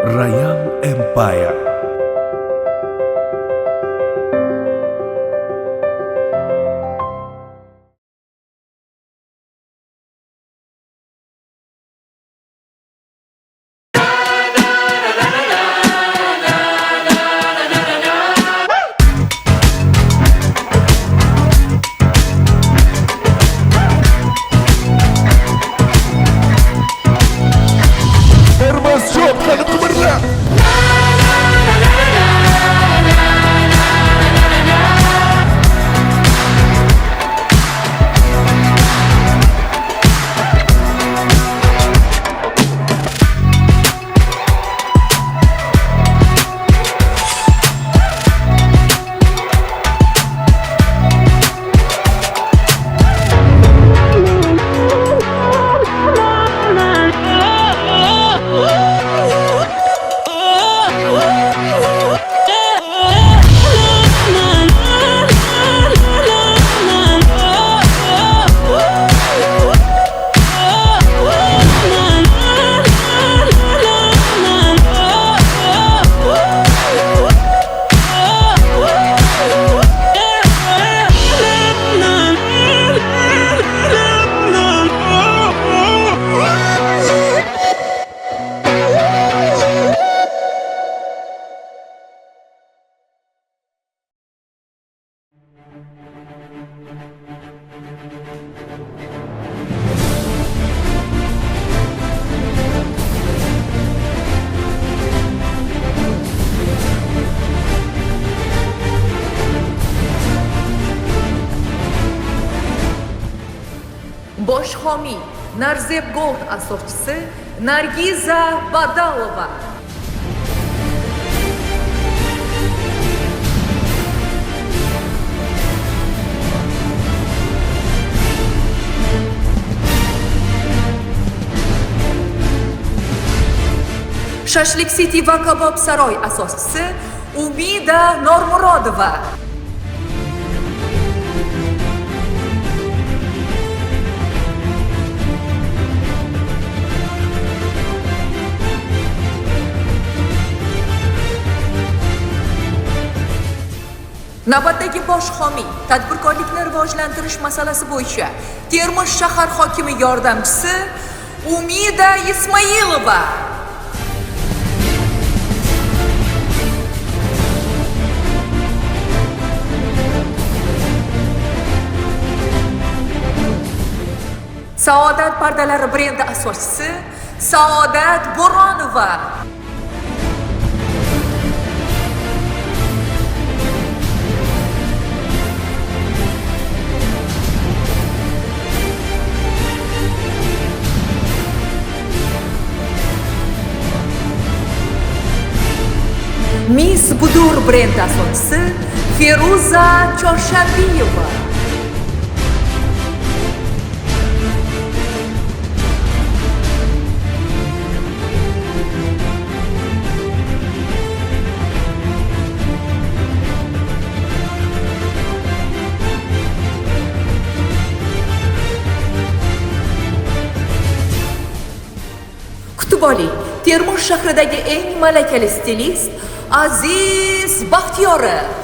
Rayang Empire. Bosh homiy Narzeb Gold asoschisi Nargiza Badalova. Shashlik City va Kabob Saroy asoschisi Umida Normurodova. Navbatdagi bosh homiy tadbirkorlikni rivojlantirish masalasi bo'yicha Termiz shahar hokimi yordamchisi Umida Ismoilova. Saodat pardalari brendi asoschisi Saodat Bo'ronova. Miss Budur brendi asoschisi Feruza Chorshabiyeva. Kutib oling, Termiz shahridagi eng malakali stilist Aziz Baxtiyorov.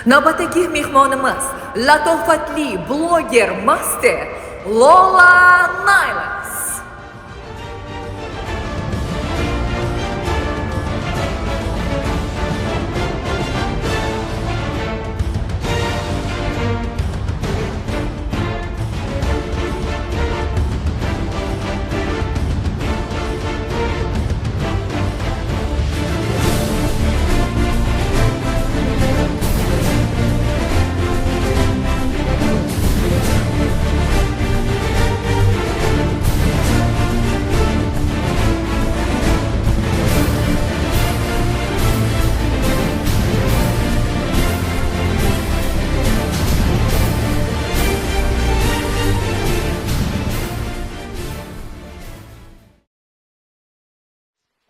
Navbatdagi mehmonimiz latofatli bloger master Lola Niles.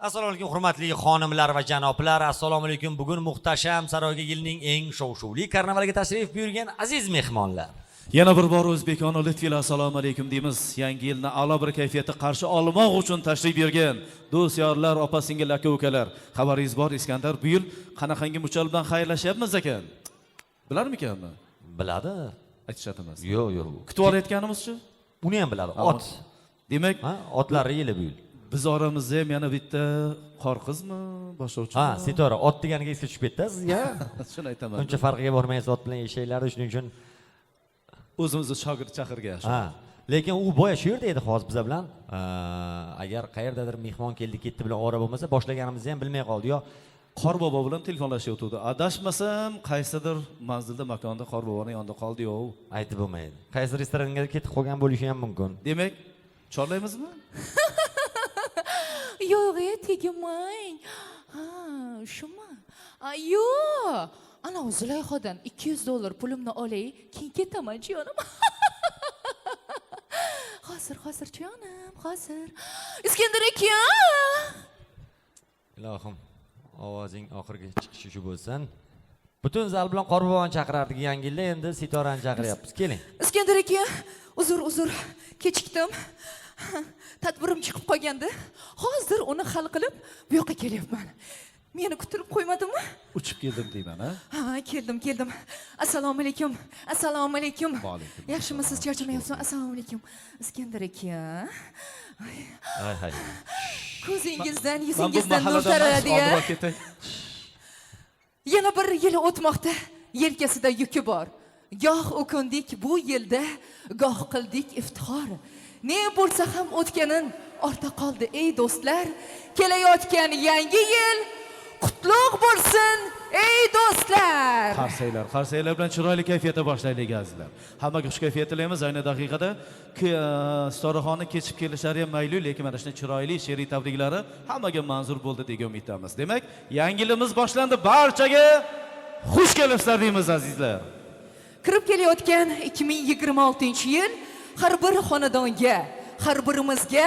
Assalomu alaykum hurmatli xonimlar va janoblar. Assalomu alaykum. Bugun muhtasham Saroyga yilning eng shov-shuvli karnavaliga tashrif buyurgan aziz mehmonlar. Yana bir bor O'zbekona Litvila assalomu alaykum deymiz. Yangi yilni a'lo bir kayfiyatda qarshi olmoq uchun tashrif buyurgan do'st yorlar, opa-singil aka-ukalar. Xabaringiz bor Iskandar, bu yil qanaqangi muchal bilan xayrlashyapmiz ekan? Bilarmikanmi? Biladi? Aytishadimiz. Yo'q. Kutib olayotganimizchi? Uni ham biladi. Ot. Demak, otlarni yili bu yil. biz oramizda ham yana bitta qorqizmi, boshlovchi? Sitora, ot deganiga esga tushib ketdi sizga. Shuni aytaman. Uncha farqiga bormaysiz ot bilan eshaklar, shuning uchun o'zimizni shogird chaqirgan. Lekin u boya shu yerda edi hozir biz bilan. Agar qayerdadir mehmon keldi ketdi bilan ora bo'lmasa, boshlaganimizni ham bilmay qoldi. Yo, Qorbobo bilan telefonlashyotdi. Adashmasam, qaysidir manzilda makonda Qorboboning yonida qoldi-yu. Aytib bo'lmaydi. Qaysi restoranga ketib qolgan bo'lishi ham mumkin. Demak, chorlaymizmi? Yo'q, tegmang. Shumi? Yo'q. Ana Zulayxodan $200 pulimni olay, keyin ketaman jonim. Hozir jonim, hozir. Iskandar aka! Ilohim, ovozing oxirgi chiqishi shu bo'lsin. Butun zal bilan Qorboboni chaqirardik yangi yilda, endi Sitorani chaqiryapmiz. Keling. Iskandar aka, uzr, kechikdim. Tadbirim chiqib qolgandi. Hozir uni hal qilib, bu yoqqa kelyapman. Meni kutirib qo'ymadingmi? Uchib keldim deyman, ha? Keldim. Assalomu alaykum. Vaalaykum. Yaxshimisiz, charchamayapsizmi? Assalomu alaykum. Iskandar aka. Hay. Ko'zingizdan, yuzingizdan nur taraladi-ya. Yana bir yil o'tmoqda, yelkasida yuki bor. Goh o'kindik bu yilda, goh qildik iftixor. Ne bo'lsa ham o'tganin ortda qoldi ey do'stlar. Kelayotgan yangi yil qutlug' bo'lsin ey do'stlar. Qarsaylar bilan chiroyli kayfiyatda boshlaylik azizlar. Hammaga xush kayfiyat tilaymiz. Ayni daqiqada Storaxonni kechib kelishlari ham mayli, lekin mana shunday chiroyli she'riy tabriklari hammaga manzur bo'ldi degan umiddamiz. Demak, yangi yilimiz boshlandi. Barchaga xush kelibsizlar deymiz azizlar. Kirib kelayotgan 2026-yil har bir xonadonga, har birimizga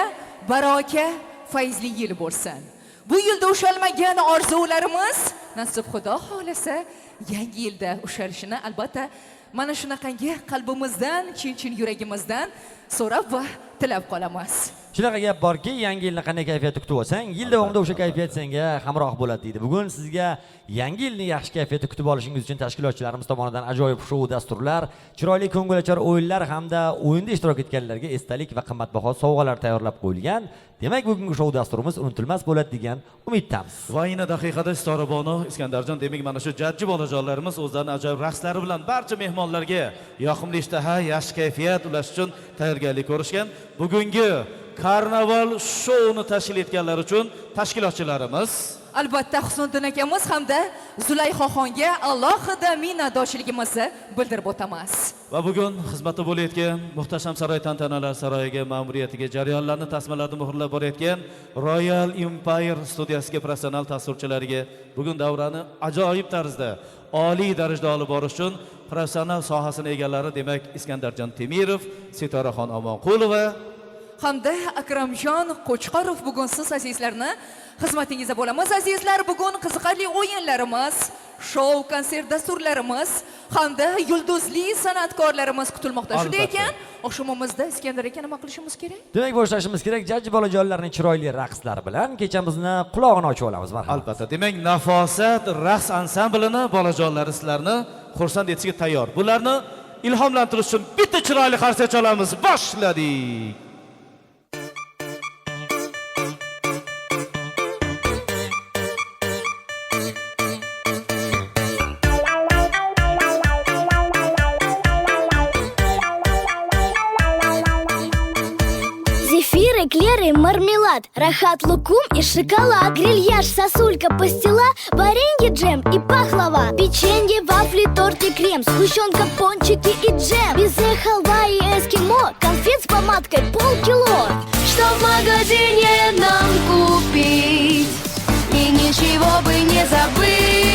baraka, fayzli yil bo'lsin. Bu yilda ushalmagan orzularimiz nasib Xudo xolasa yangi yilda ushalishini albatta mana shunaqangi qalbimizdan, chin yuragimizdan so'rab va tilab qolamiz. Shunaqa gap borki, yangi yilni qanday kayfiyatda kutib olsang, yil davomida o'sha kayfiyat senga hamroh bo'ladi deydi. Bugun sizga yangi yilni yaxshi kayfiyatda kutib olishingiz uchun tashkilotchilarimiz tomonidan ajoyib shou dasturlar, chiroyli ko'ngilochar o'yinlar hamda o'yinda ishtirok etganlarga esdalik va qimmatbaho sovg'alar tayyorlab qo'yilgan. Demak, bugungi shou dasturimiz unutilmas bo'ladi degan umiddamiz. Va ayni daqiqada Storabono Iskandarjon, demak mana shu jajji bolajonlarimiz o'zlarining ajoyib raqslari bilan barcha mehmonlarga yoqimli ishtaha, yaxshi kayfiyat ulash uchun tayyorgarlik ko'rishgan. Bugungi karnaval shouni tashkil etganlar uchun tashkilotchilarimiz albatta Husniddin akamiz hamda Zulayxoxonga alohida minnatdorchiligimizni bildirib o'tamiz. Va bugun xizmatda bo'layotgan muhtasham saroy tantanalar saroyiga ma'muriyatiga jarayonlarni tasmalarni muhrlab borayotgan Royal Empire studiyasiga professional tasvirchilariga bugun davrani ajoyib tarzda oliy darajada olib borish uchun professional sohasini egalari demak Iskandarjon Temirov, Sitoraxon Omonqulova hamda Akramjon Qo'chqorov bugun siz azizlarni xizmatingizda bo'lamiz. Azizlar, bugun qiziqarli o'yinlarimiz, shou, konsert dasturlarimiz hamda yulduzli san'atkorlarimiz kutilmoqda. Shunday ekan, oqshomimizda Iskandar aka nima qilishimiz kerak? Demak, boshlashimiz kerak jajji bolajonlarning chiroyli raqslari bilan kechamizni qulog'ini ochib olamiz. Marhamat. Albatta. Demak, Nafosat raqs ansamblini bolajonlari sizlarni xursand etishga tayyor. Bularni ilhomlantirish uchun bitta chiroyli qarsak chalamiz. Boshladik. Эклеры, мармелад, рахат, лукум и шоколад, грильяж, сосулька, пастила, варенье, джем и пахлава, печенье, вафли, торт и крем, сгущенка, пончики и джем, безе, халва и эскимо, конфет с помадкой полкило. Что в магазине нам купить и ничего бы не забыть?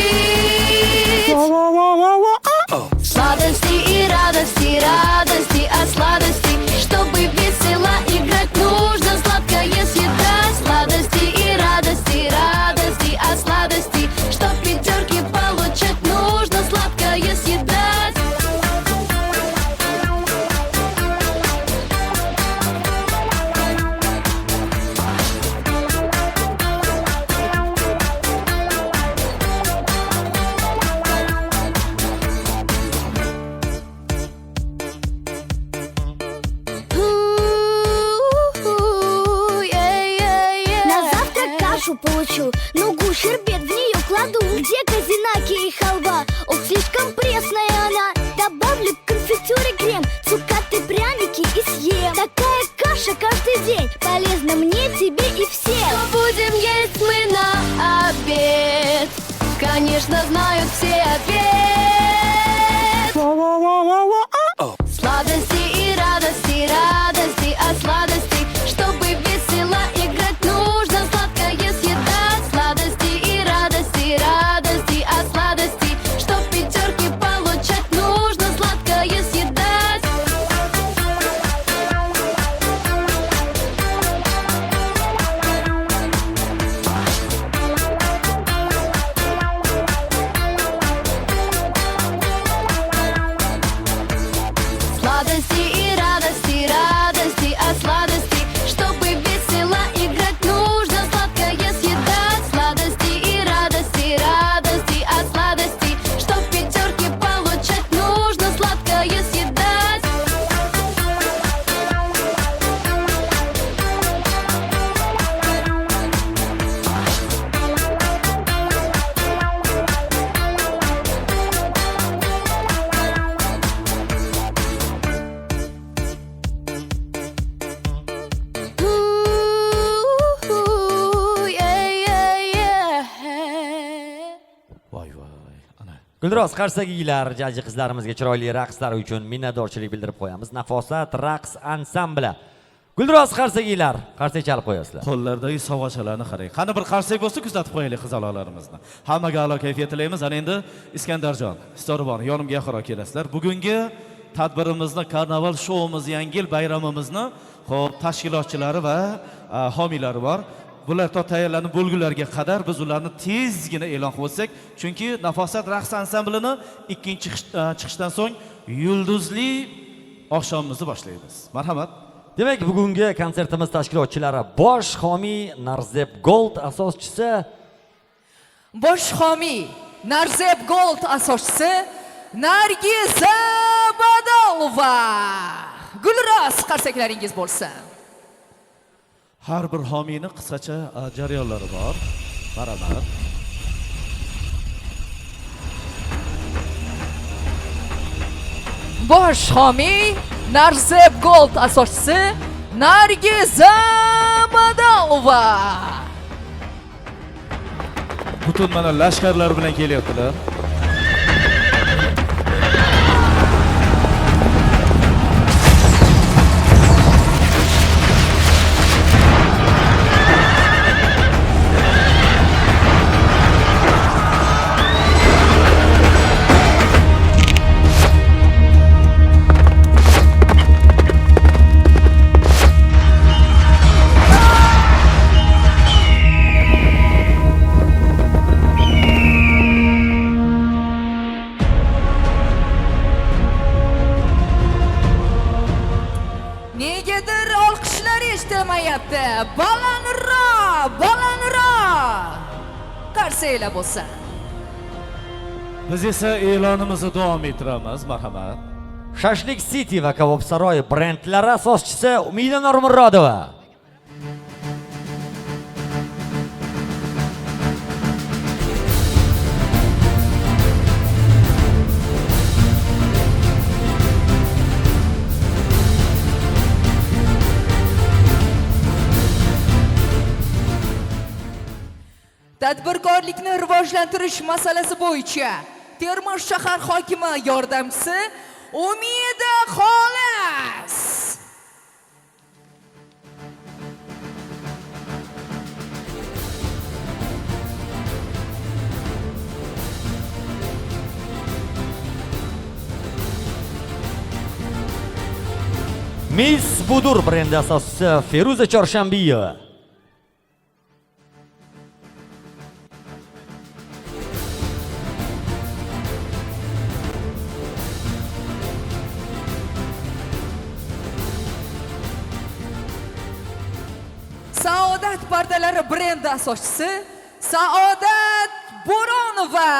Сладости и радости, радости от сладости, чтобы весело играть нужно сладкое съедать. Сладости и радости, хочу нугу, щербет в нее кладу. Где казинаки и халва? Ох, слишком пресная она. Добавлю к конфитюре крем, цукаты, пряники и съем. Такая каша каждый день полезна мне, тебе и всем. Что будем есть мы на обед? Конечно, знают все ответ. Сладости и радости, радости от сладостей. Чтобы весело играть, нужно сладкое съедать. Сладости и радости, радости от сладостей. Чтоб пятерки получать, нужно сладкое съедать. Сладости и радости, радости от сладостей. Чтобы весело играть, нужно сладкое съедать. Сладости и радости, радости от сладостей. Чтоб пятерки получать, нужно сладкое съедать. Voy voy. Ana. Guldiroz Qarsakiylar jaji qizlarimizga chiroyli raqslari uchun minnatdorchilik bildirib qo'yamiz. Nafosat raqs ansambli. Guldiroz Qarsakiylar, qarsak chalib qo'yasizlar. Qo'llardagi sovg'achalarni qarang. Qani bir qarsak bo'lsa kuzatib qo'yaylik qizaloqlarimizni. Hammaga a'lo kayfiyat tilaymiz. Ana endi Iskandarjon, Storbon yonimga yaqinroq kelasizlar. Bugungi tadbirimizni, karnaval shouimiz, Yangi yil bayramimizni xo'p tashkilotchilari va homiylari bor. Bular to tayyorlanib bo'lgunlarga qadar biz ularni tezgina e'lon qilib o'tsak, chunki Nafosat raqs ansamblini ikkinchi chiqishdan so'ng yulduzli oqshomimizni boshlaymiz. Marhamat. Demak, bugungi konsertimiz tashkilotchilari bosh homiy Narzeb Gold, asoschisi Bosh homiy Narzeb Gold, asoschisi Nargiza Badalova. Gulroz qarsaklaringiz bo'lsin. Har bir homiyning qisqacha jarayonlari bor. Marhamat. Bosh homiy Narzeb Gold, asoschisi Nargiza Badalova. Butun mana lashkarlar bilan kelyaptilar. Negadir olqishlar eshitilmayapti. Balandroq, balandroq. Qarsanglar bo'lsin. Biz esa e'lonimizni davom ettiramiz. Marhamat. Shashlik City va Kabob saroyi brendlari asoschisi Umida Nurmurodova. Tadbirkorlikni rivojlantirish masalasi bo'yicha Termiz shahar hokimi yordamchisi Umida Xolis. Miss Budur brendi asoschisi Feruza Chorshanbiyeva. Saodat pardalari brendi asoschisi Saodat Bo'ronova.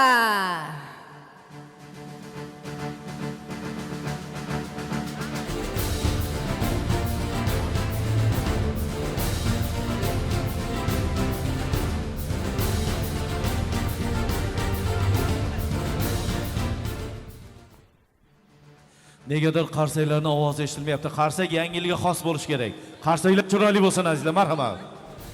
Negadir qarsaklarning ovozi eshitilmayapti. Qarsak yangi yilga xos bo'lishi kerak. Qarsaklar chiroyli bo'lsin azizlar, marhamat.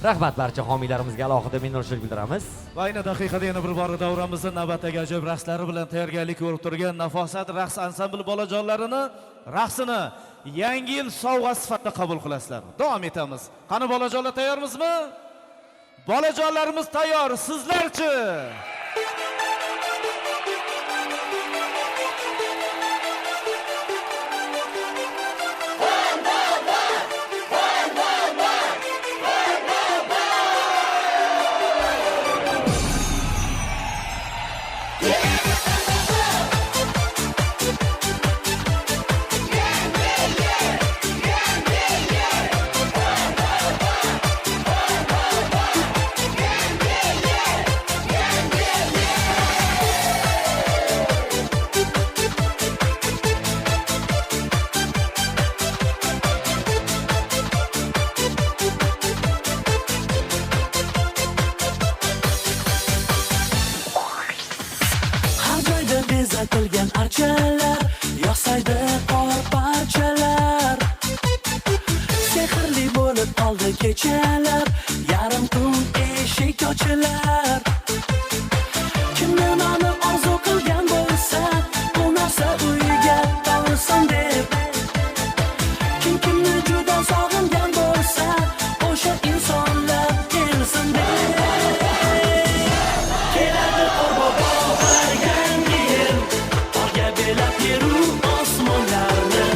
Rahmat barcha homiylarimizga alohida minnatdorchilik bildiramiz. Va ayni daqiqada yana bir bor davramizda navbatdagi ajoyib raqslari bilan tayyorgarlik ko'rib turgan Nafosat raqs ansambli bolajonlarini raqsini yangi yil sovg'a sifatida qabul qilasizlar. Davom etamiz. Qani bolajonlar, tayyormizmi? Bolajonlarimiz tayyor, sizlarchi? Bezatilgan archalar, yosaydi qor parchalar. Sehrli bo'lib qoldi kechalar, yarim tun eshik ochilar. Kim nimani orzu qilgan bo'lsa, bu narsa uyiga tolsin deb. Kimni juda sog'ingan bo'lsa, o'sha insonlar kelsin deb. Keladi qorbobo yangi yil, qorga belab yeru osmonlarni.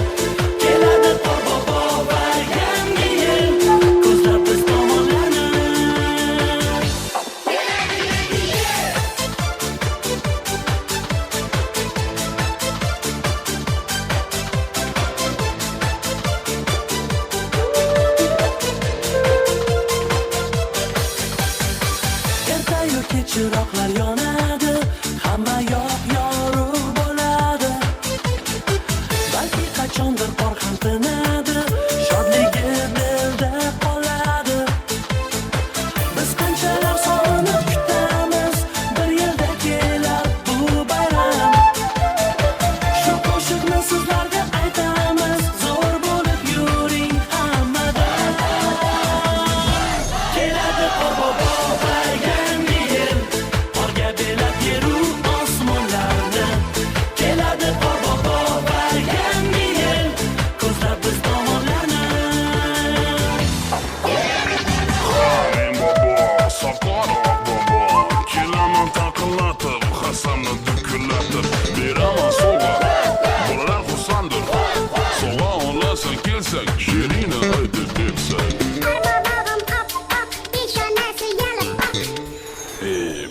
Keladi qorbobo yangi yil, ko'zlab biz tomonlarni. Ertayu kech chiroqlar yonadi, hamma yoq yorug' bo'ladi. Balki qachondir qor ham tinadi, shodligi dilda qoladi. Biz qanchalar sog'inib kutamiz, bir yilda kelar bu bayram. Shu qo'shiqni sizlarga aytamiz, zo'r bo'lib yuring hammadan. Keladi qorbobo yangi yil, qorga belab yeru osmonlarni. Keladi qorbobo yangi yil, ko'zlab biz tomonlarni. Ey bobo, safqaroq bobo, kelaman taqillatib, hasamni dukullatib, beraman sovg'a, bolalar xursanddir. Sovg'a olasan kelsak, she'ringni aytib bersak.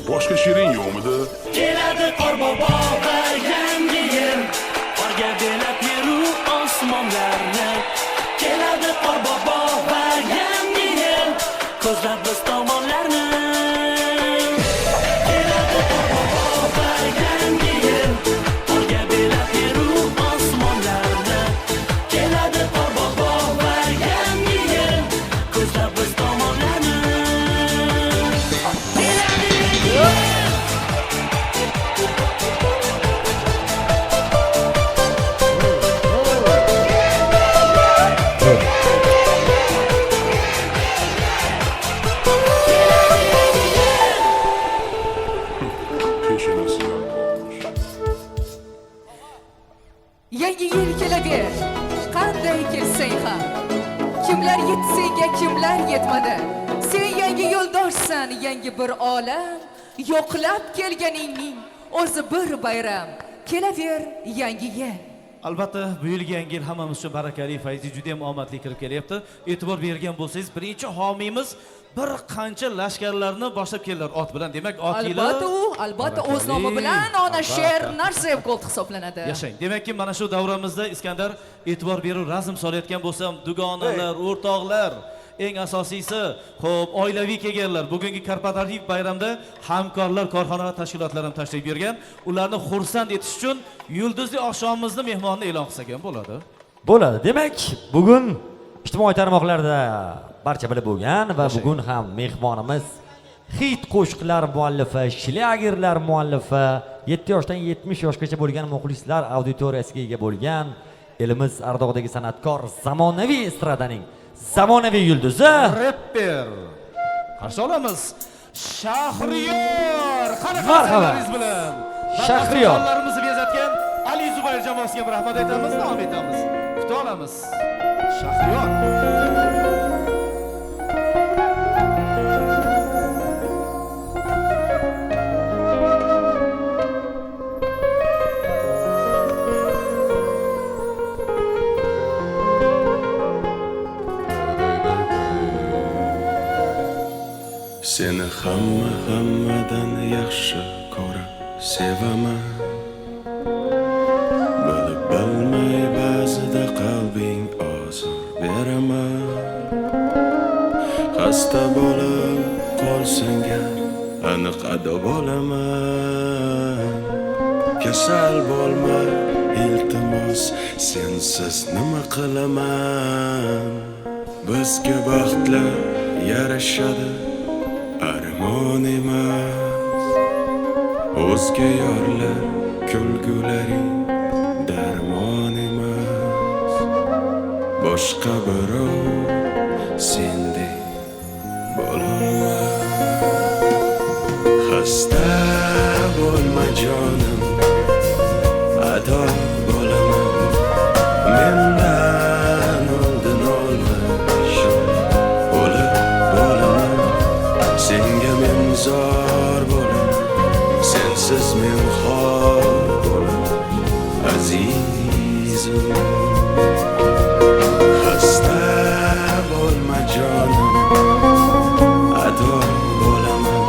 Boshqa she'ring yo'qmidi? Keladi qorbobo yangi yil, qorga belab yeru osmonlarni. Keladi qorbobo yangi yil, ko'zlab biz tomonlarni. Keladi qorbobo yangi yil, qorga belab yeru osmonlarni. Keladi qorbobo yangi yil, ko'zlab biz tomonlarni. Keladi yangi yil. Peshinasidan qolmuş. Yangi yil kelaver, qanday kelsang ham. Kimlar yetdi senga, kimlar yetmadi. Sen yangi yo'ldoshsan, yangi bir olam. Yo'qlab kelganingning o'zi bir bayram. Kelaver yangi yil. Albatta bu yilgi yangi yil hammamiz uchun barakali, fayzi, juda ham omadli kirib kelyapti. E'tibor bergan bo'lsangiz, birinchi homiymiz bir qancha lashkarlarni boshlab keldilar ot bilan. Demak, ot yili Albatta o'z nomi bilan ona Sher Narsayev Gold hisoblanadi. yashang. Demakki, mana shu davramizda Iskandar e'tibor berib razm solayotgan bo'lsam, dugonalar, o'rtoqlar, eng asosiysi, xo'p, oilaviy kelganlar. Bugungi korporativ bayramda hamkorlar, korxona va tashkilotlar ham tashrif buyurgan. Ularni xursand etish uchun yulduzli oqshomimizni mehmonni e'lon qilsak ham bo'ladi. Bo'ladi. Demak, bugun ijtimoiy tarmoqlarda barcha bilib bo'lgan va bugun ham mehmonimiz hit qo'shiqlar muallifi, shlagerlar muallifi, 7 yoshdan 70 yoshgacha bo'lgan muxlislar auditoriyasiga ega bo'lgan elimiz Ardog'dagi san'atkor, zamonaviy estradaning zamonaviy yulduzi Rapper. Qarshi olamiz. Shahriyor. Qani Marhaba. qarsaklarimiz bilan. Shahriyor. Barchalarimizni bezatgan Ali Zubayr jamoasiga rahmat aytamiz, davom etamiz. Kutib olamiz. Shahriyor. Seni hammadan yaxshi ko'rib sevaman. Bilib bilmay ba'zida qalbing ozor beraman. Xasta bo'lib qolsang aniq ado bo'laman. Kasal bo'lma iltimos, sensiz nima qilaman? Bizga baxtlar yarashadi, armon emas. O'zga yorlar kulgularing darmon emas. Boshqa birov sendek bo'lolmas. Xasta bo'lma jonim, ado bo'laman. Mendan oldin olma, o'lib bo'laman. Senga men zor bo'laman, sensiz men xor bo'laman. Azizim, xasta bo'lma jonim, ado bo'laman.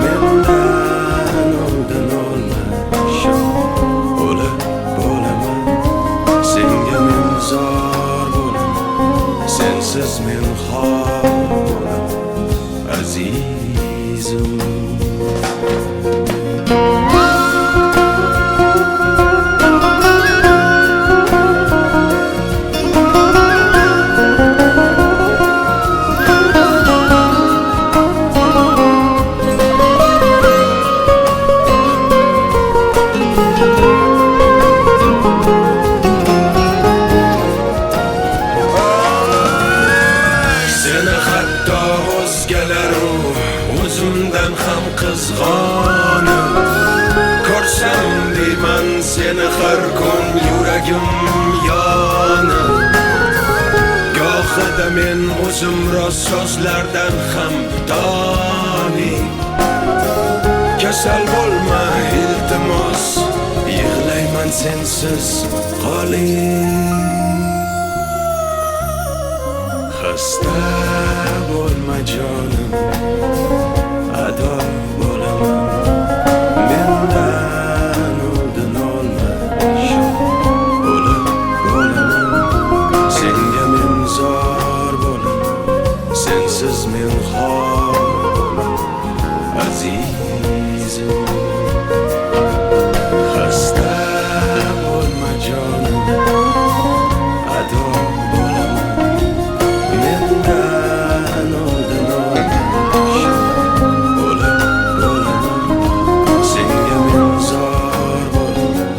Mendan oldin olma, o'lib bo'laman. Senga men zor bo'laman, sensiz men xor bo'laman. Azizim, seni hatto o'zgalar o'zimdan ham qizg'onib ko'rsam deyman seni har kun yuragim yonib. Gohida men o'zim rost so'zlardan ham donib. Kasal bo'lma iltimos, yig'layman sensiz qoling. Xasta bo'lma jonim, ado bo'laman. Mendan oldin olma, o'lib bo'laman. Senga men zor bo'laman, sensiz men xor bo'laman. Azizim, xasta bo'lma jonim, ado bo'laman. Mendan oldin olma, o'lib bo'laman. Senga men zor bo'laman,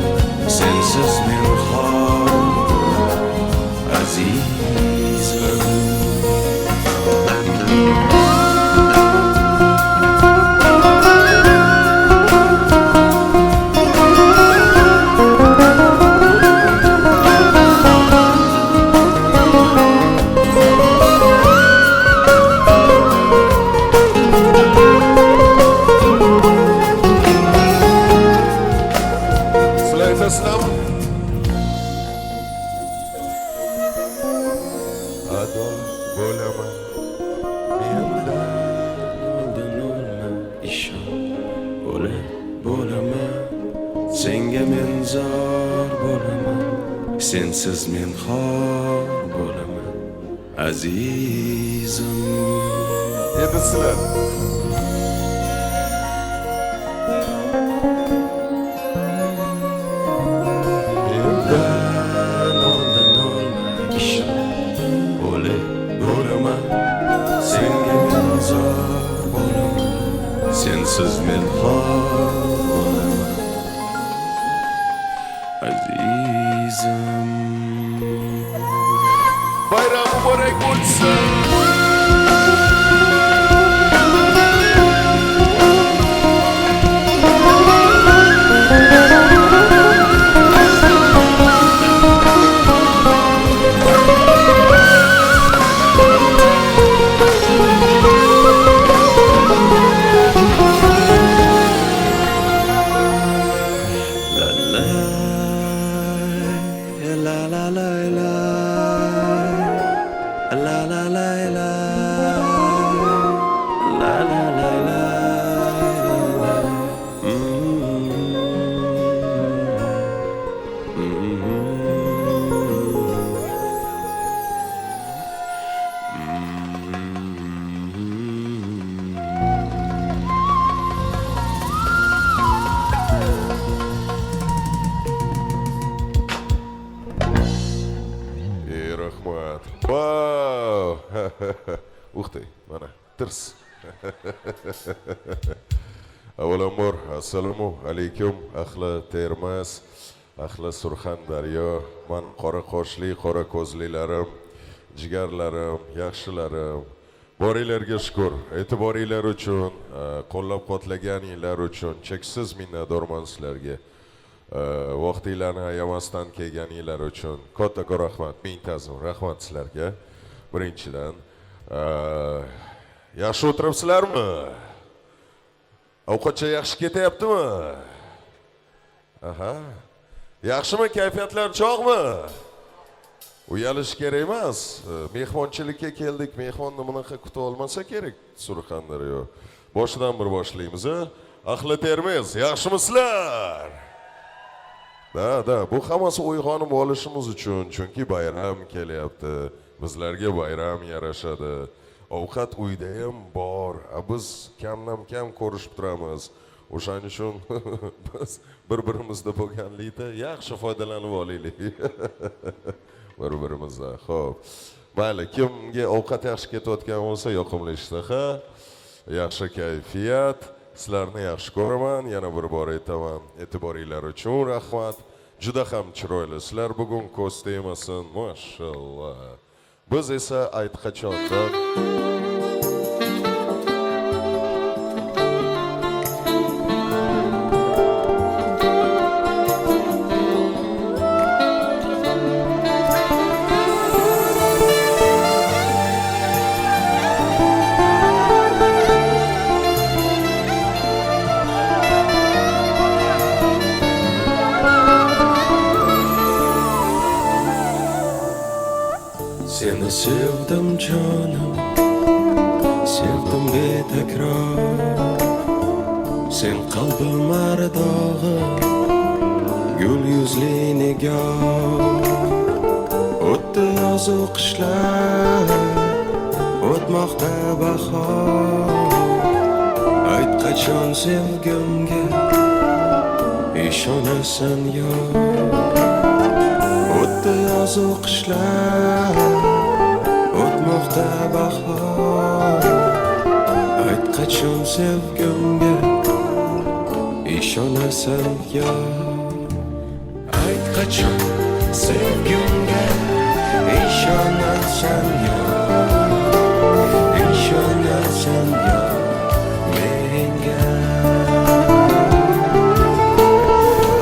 sensiz men xor bo'laman. Azizim, Taslam ado bo'laman. Mendan oldin olma, ishon, o'lib bo'laman. Senga men zor bo'laman, sensiz men xor bo'laman. Azizim, endi sizlar mendan oldin olma, ishon, o'lib bo'laman. Senga men zor bo'laman, sensiz men xor bo'laman. Azizim. muborak bo'lsin. Rahmat. Wow. Uxtay, mana tirs. Avvalambor assalomu alaykum ahli Termiz, ahli Surxondaryo, men qora qoshli, qora ko'zlilarim, jigarlarim, yaxshilarim. Boringlarga shukr. E'tiboringlar uchun, qo'llab-quvvatlaganinglar uchun cheksiz minnatdorman sizlarga. Vaqtinglarni ayamasdan kelganinglar uchun katta rahmat, ming ta'zim, rahmat sizlarga. Birinchidan, yaxshi o'tiribsizlarmi? Ovqatcha yaxshi ketyaptimi? Aha. Yaxshimi, kayfiyatlar chog'mi? Uyalish kerak emas. Mehmonchilikka keldik, mehmonni bunaqa kutib olmasa kerak Surxondaryo. Boshidan bir boshlaymiz, ahli Termiz, yaxshimisizlar? Da, bu hammasi uyg'onib olishimiz uchun, chunki bayram kelyapti. Bizlarga bayram yarashadi. Ovqat uyda ham bor. Biz kamdan-kam ko'rishib turamiz. O'shaning uchun biz bir-birimizda bo'lganlikda yaxshi foydalanib olaylik. Bir-birimizdan. Xo'p. Mayli, kimga ovqat yaxshi ketayotgan bo'lsa, yoqimli ishtaha, yaxshi kayfiyat, sizlarni yaxshi ko'raman. Yana bir bor aytaman, e'tiboringlar uchun rahmat. Juda ham chiroyli. Sizlar bugun ko'z tegmasin, mashallah. Biz esa aytqachondan Seni sevdim canım, sevdim betakrar. Sen qalbim ardog'i, gul yuzli nigoh. O'tdi yozu qishlar, o'tmoqda bahor. Ayt qachon sevgimga ishonasan yo. O'tdi yozu qishlar, o'tmoqda bahor. Ayt qachon sevgimga ishonasan yo. Ayt qachon sevgimga ishonasan yo. Ishonasan yo menga.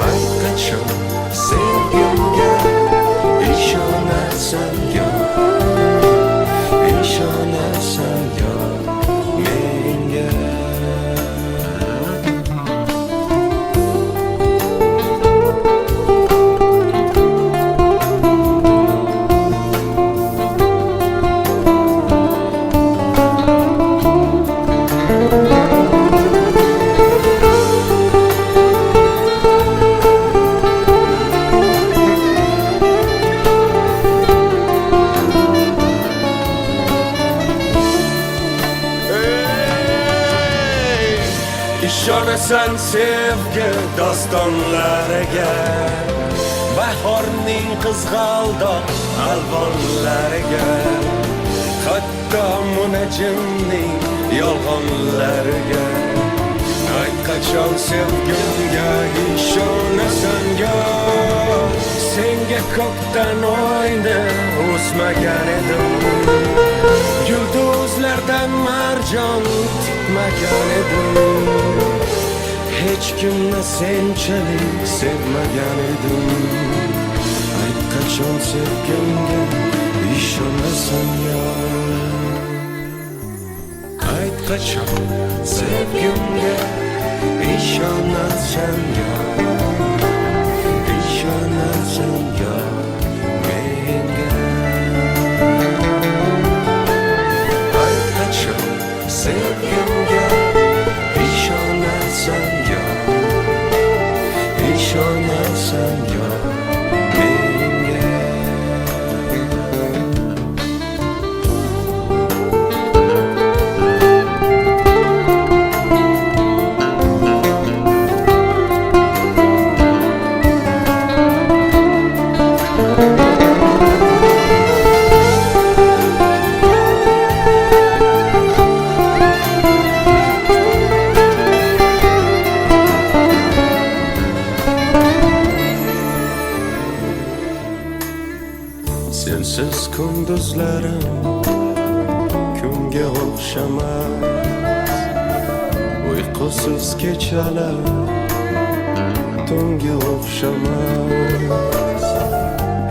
Ayt qachon sevgimga ishonasan yo. Ishonasan yo menga. Ishonasan sevgi dostonlariga, bahorning qizg'aldoq alvonlariga, hatto munajjimning yolg'onlariga. Ayt qachon sevgimga ishonasan yo. Senga ko'kdan oyni o'smagan edim. jon tikmagan edim. Hech kimni senchalik sevmagan edim. Ayt qachon sevgimga ishonasan yor. Ayt qachon sevgimga ishonasan yor. Ishonasan yor menga. Ayt qachon sevgimga ishonasan yor. Ishonasan yor menga. Sensiz kunduzlarim kunga o'xshamas. Uyqusiz kechalar tunga o'xshamas.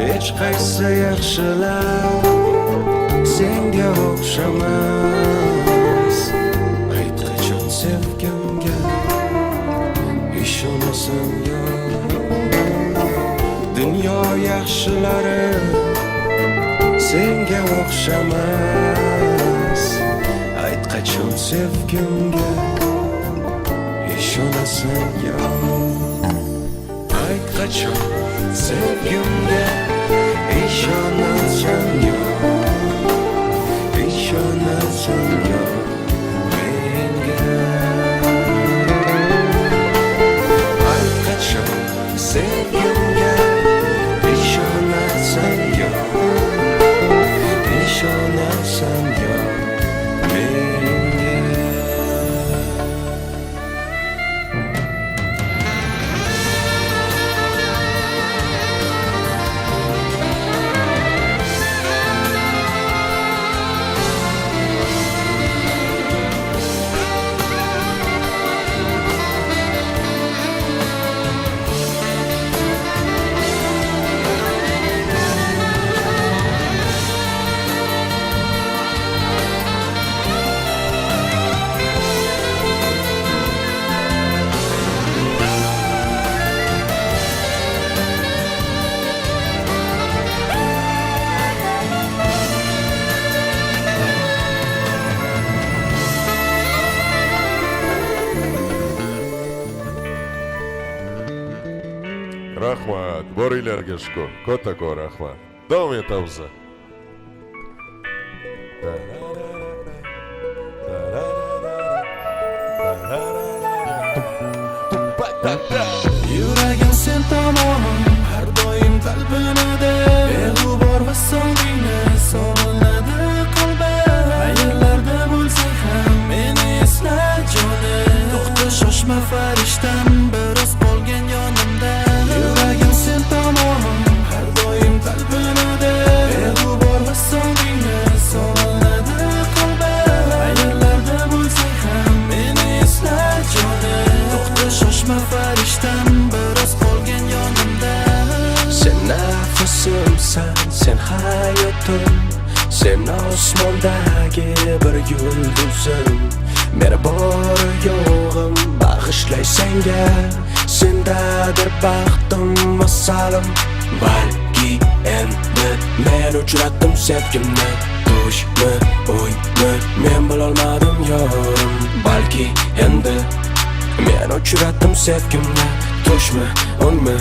Hech qaysi yaxshilar senga o'xshamas. Ayt qachon sevgimga ishonasan yor. Dunyo yaxshilari senga o'xshamas. Ayt qachon sevgimga ishonasan yor. Ayt qachon sevgimga ishonasan yor. Ishonasan yor menga. Ayt qachon sevgimga ishonasan yor. Ishonasan yor menga. Rahmat, boringlarga shukur. Kattakon rahmat. Davom etamiz. Yuragim sen tomonim har doim talpinadi. Beg'ubor va so'ngingni sog'inadi qalbim. Qayerlarda bo'lsang ham meni esla jonim. To'xta shoshma farishtam, biroz qolgan yonimda. Yuragim sen tomonim har doim talpinadi. Beg'ubor va so'ngingni sog'inadi qalbim. Qayerlarda bo'lsang ham meni esla jonim. To'xta shoshma farishtam, biroz qolgan yonimda. Sen nafasimsan, sen hayotim. Sen osmondagi bir yulduzim. Meni bor yo'g'im bag'ishlay senga. Sendadir baxtim masalim. Balki endi men uchratdim sevgimni. Tushmi, o'ymi men bilolmadim yorim. Balki endi men uchratdim sevgimni. Tushmi, o'ymi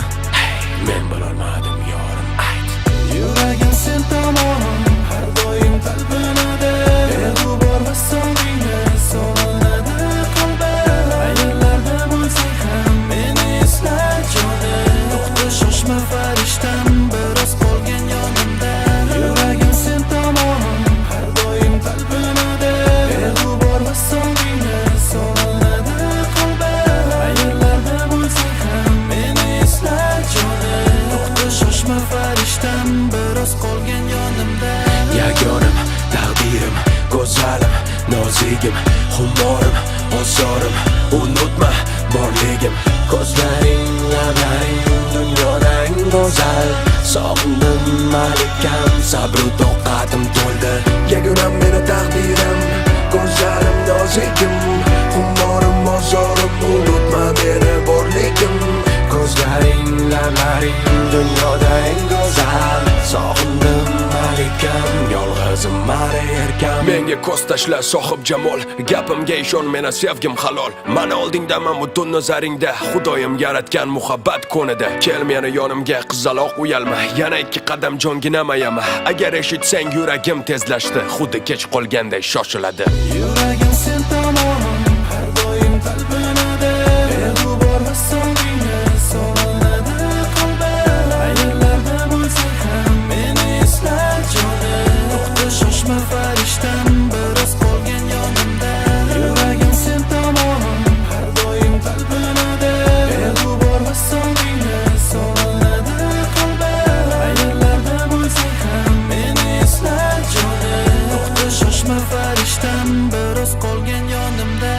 men bilolmadim yorim. Ayt. Yuragim sen tomonim har doim talpinadi. Beg'ubor va so'ngingni sog'inadi qalbim. Qayerlarda bo'lsang ham meni esla jonim. To'xta shoshma farishtam, biroz qolgan yonimda. Yuragim sen tomonim har doim talpinadi. Beg'ubor va so'ngingni sog'inadi qalbim. Qayerlarda bo'lsang ham meni esla jonim. To'xta shoshma borligim Xumorim, ozorim Unutma borligim Ko'zlaring, lablaring Dunyoda eng go'zal Sog'indim malikam Sabru toqatim to'ldi Yagunam meni taqdirim Ko'zlarim nozigim Xumorim, ozorim Unutma meni borligim Ko'zlaring, lablaring Dunyoda eng go'zal Sog'indim malikam Yolg'izim mari erkam Menga ko'z tashla sohib jamol Gapimga ishon meni sevgim halol Mana oldingdaman butun nazaringda Xudoyim yaratgan muhabbat ko'nida Kel meni yonimga qizaloq uyalma Yana 2 qadam jonginama Agar eshitsang yuragim tezlashdi Xuddi kech qolganday shoshiladi Yuragim sen tomonim har doim talpinadi Beg'ubor va so'ngingga solinadi qalbim Ayollarda bo'lsang ham meni eslar jonim To'xta shoshma farishtam biroz qolgan yonimda Yuragim sen tomonim har doim talpinadi Beg'ubor va so'ngingga solinadi qalbim Ayollarda bo'lsang ham meni eslar jonim To'xta shoshma farishtam biroz qolgan yonimda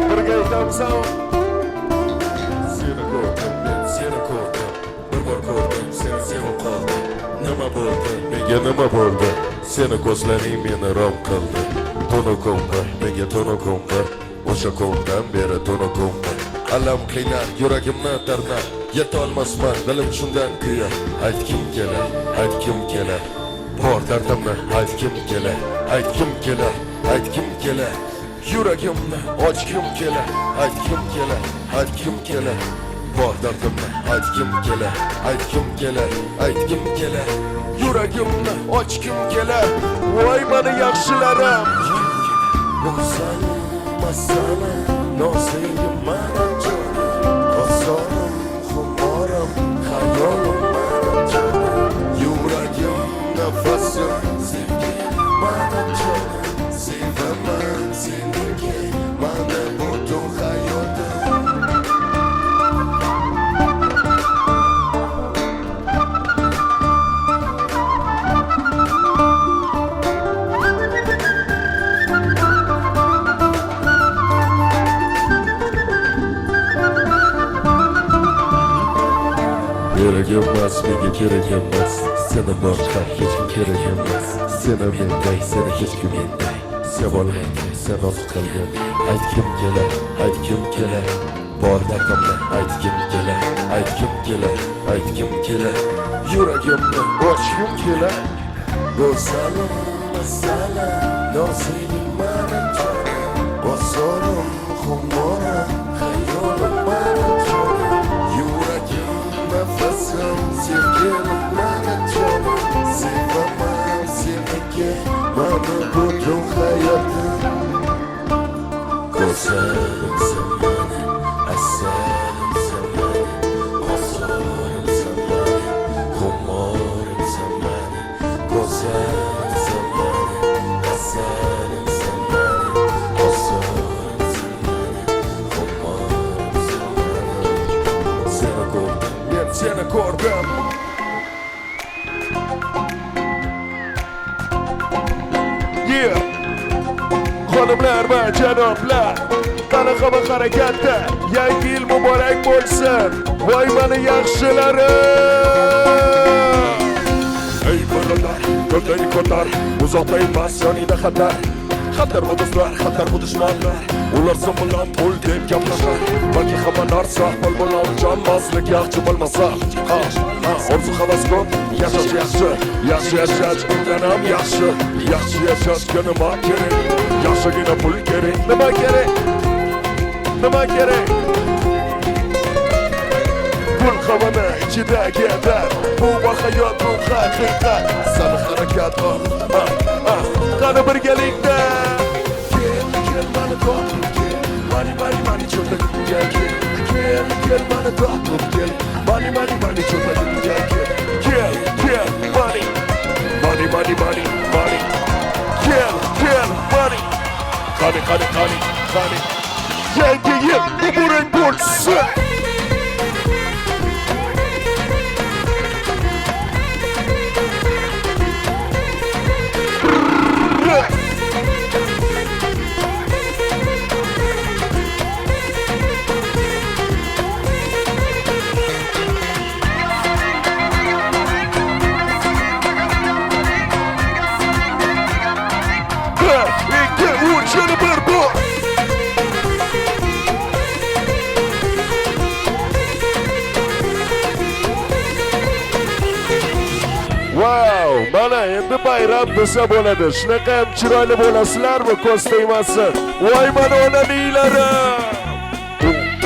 Birga aytamsan Seni ko'rdim, men seni ko'rdim Bir bor ko'rdim, seni sevib qoldim Nima bo'ldi, menga nima bo'ldi Seni ko'zlaring meni rom qildi Tunukumda, menga tunukumda O'sha kundan beri tunukumda Alam qiynar, yuragimni tarnar Yetolmasman, dilim shundan kuyar Aytgim kelar, aytgim kelar Bor dardimni aytgim kelar Aytgim kelar, aytgim kelar Yuragimni ochgim kelar Aytgim kelar, aytgim kelar Bor dardimni aytgim kelar Aytgim kelar, aytgim kelar Yuragimni ochgim kelar Voy meni yaxshilarim Go'zal masala Nozingim mana jonim Ozorim, xumorim Hayolim mana jonim Yuragim, nafasim Sevgim mana jonim Sevaman seniki Mana butun hayotim Kerak emas, menga kerak emas Seni boshqa hech kim kerak emas Seni menday, seni hech kim menday Sevolmaydi, sen oz qilgin Aytgim kelar, aytgim kelar Bor dardimni aytgim kelar Aytgim kelar, aytgim kelar Yuragimni ochgim kelar Go'zalim, masalim Nozingim mana jonim Ozorim, xumorim Hayolim mana jonim Yuragim, nafasim Sevgim mana jonim Sevaman seniki Mana butun hayotim Go'zalim sen mani Asalim sen mani Ozorim sen mani Xumorim sen mani Go'zalim sen mani Asalim sen mani Ozorim sen mani Xumorim sen mani Seni ko'rdim, men seni ko'rdim Xonimlar va janoblar Qanaqa va harakatda Yangi yil muborak bo'lsin Voy meni yaxshilarim Ey birodar, ko'kdagi ko'tar Uzoqda emas, yoningda xatar Xatar bu do'stlar, xatar bu dushmanlar Ular sen bilan pul deb gaplashar Balki hamma narsa pul bilan jonmaslik yaxshi bo'lmasa Orzu havas ko'p, yashash yaxshi Yaxshi yashash undan ham yaxshi Yaxshi yashashga nima kerak Yaxshigina pul kerak Nima kerak? Nima kerak? Pul havada ichidagi dard Bu hayot bu haqiqat Sani harakat Qani birgalikda Kel mani topib kel Mani cho'ntagimga kel Kel mani topib kel Mani cho'ntagimga kel Kel mani Kel mani Qani Yangi yil muborak bo'lsin Wow, mana endi bayram desa bo'ladi. Shunaqa ham chiroyli bo'lasizlarmi? Ko'z tegmasin. Voy mana onaliklari.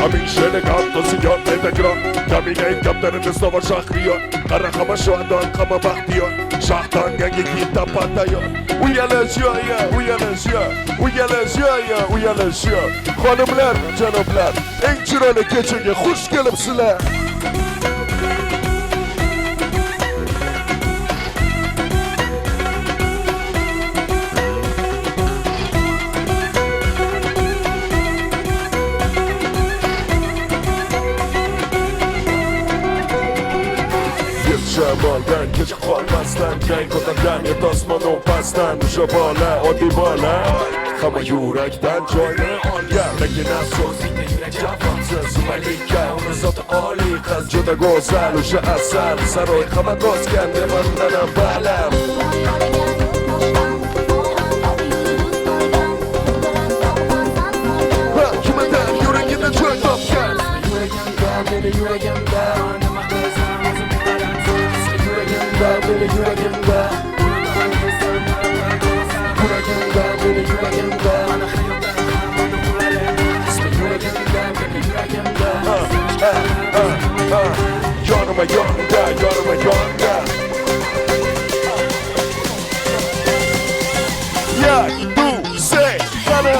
Hamisha qatnasiyon Metagron Kaminay kaptanimiz Nova Shahriyon Qara hamma shodon, hamma baxtiyor Shahdan yangi kitap patayon Uyalashyo Xonimlar, janoblar Eng chiroyli kechaga xush kelibsizlar Shamoldan kecha qolmasdan Jang ko'targan yer osmon pastdan O'sha bola, oddiy bola Hamma yurakdan joyni olgan Lekin asosida yurak javonsiz Malika, uni zoti oliy qiz Juda go'zal, o'sha asal Saroy hamma to'sgan deb undan avvalam Kimada yuragida joy topgan Meni yuragimda Beni yuragimda Yorma yonda Ya, du, say, sana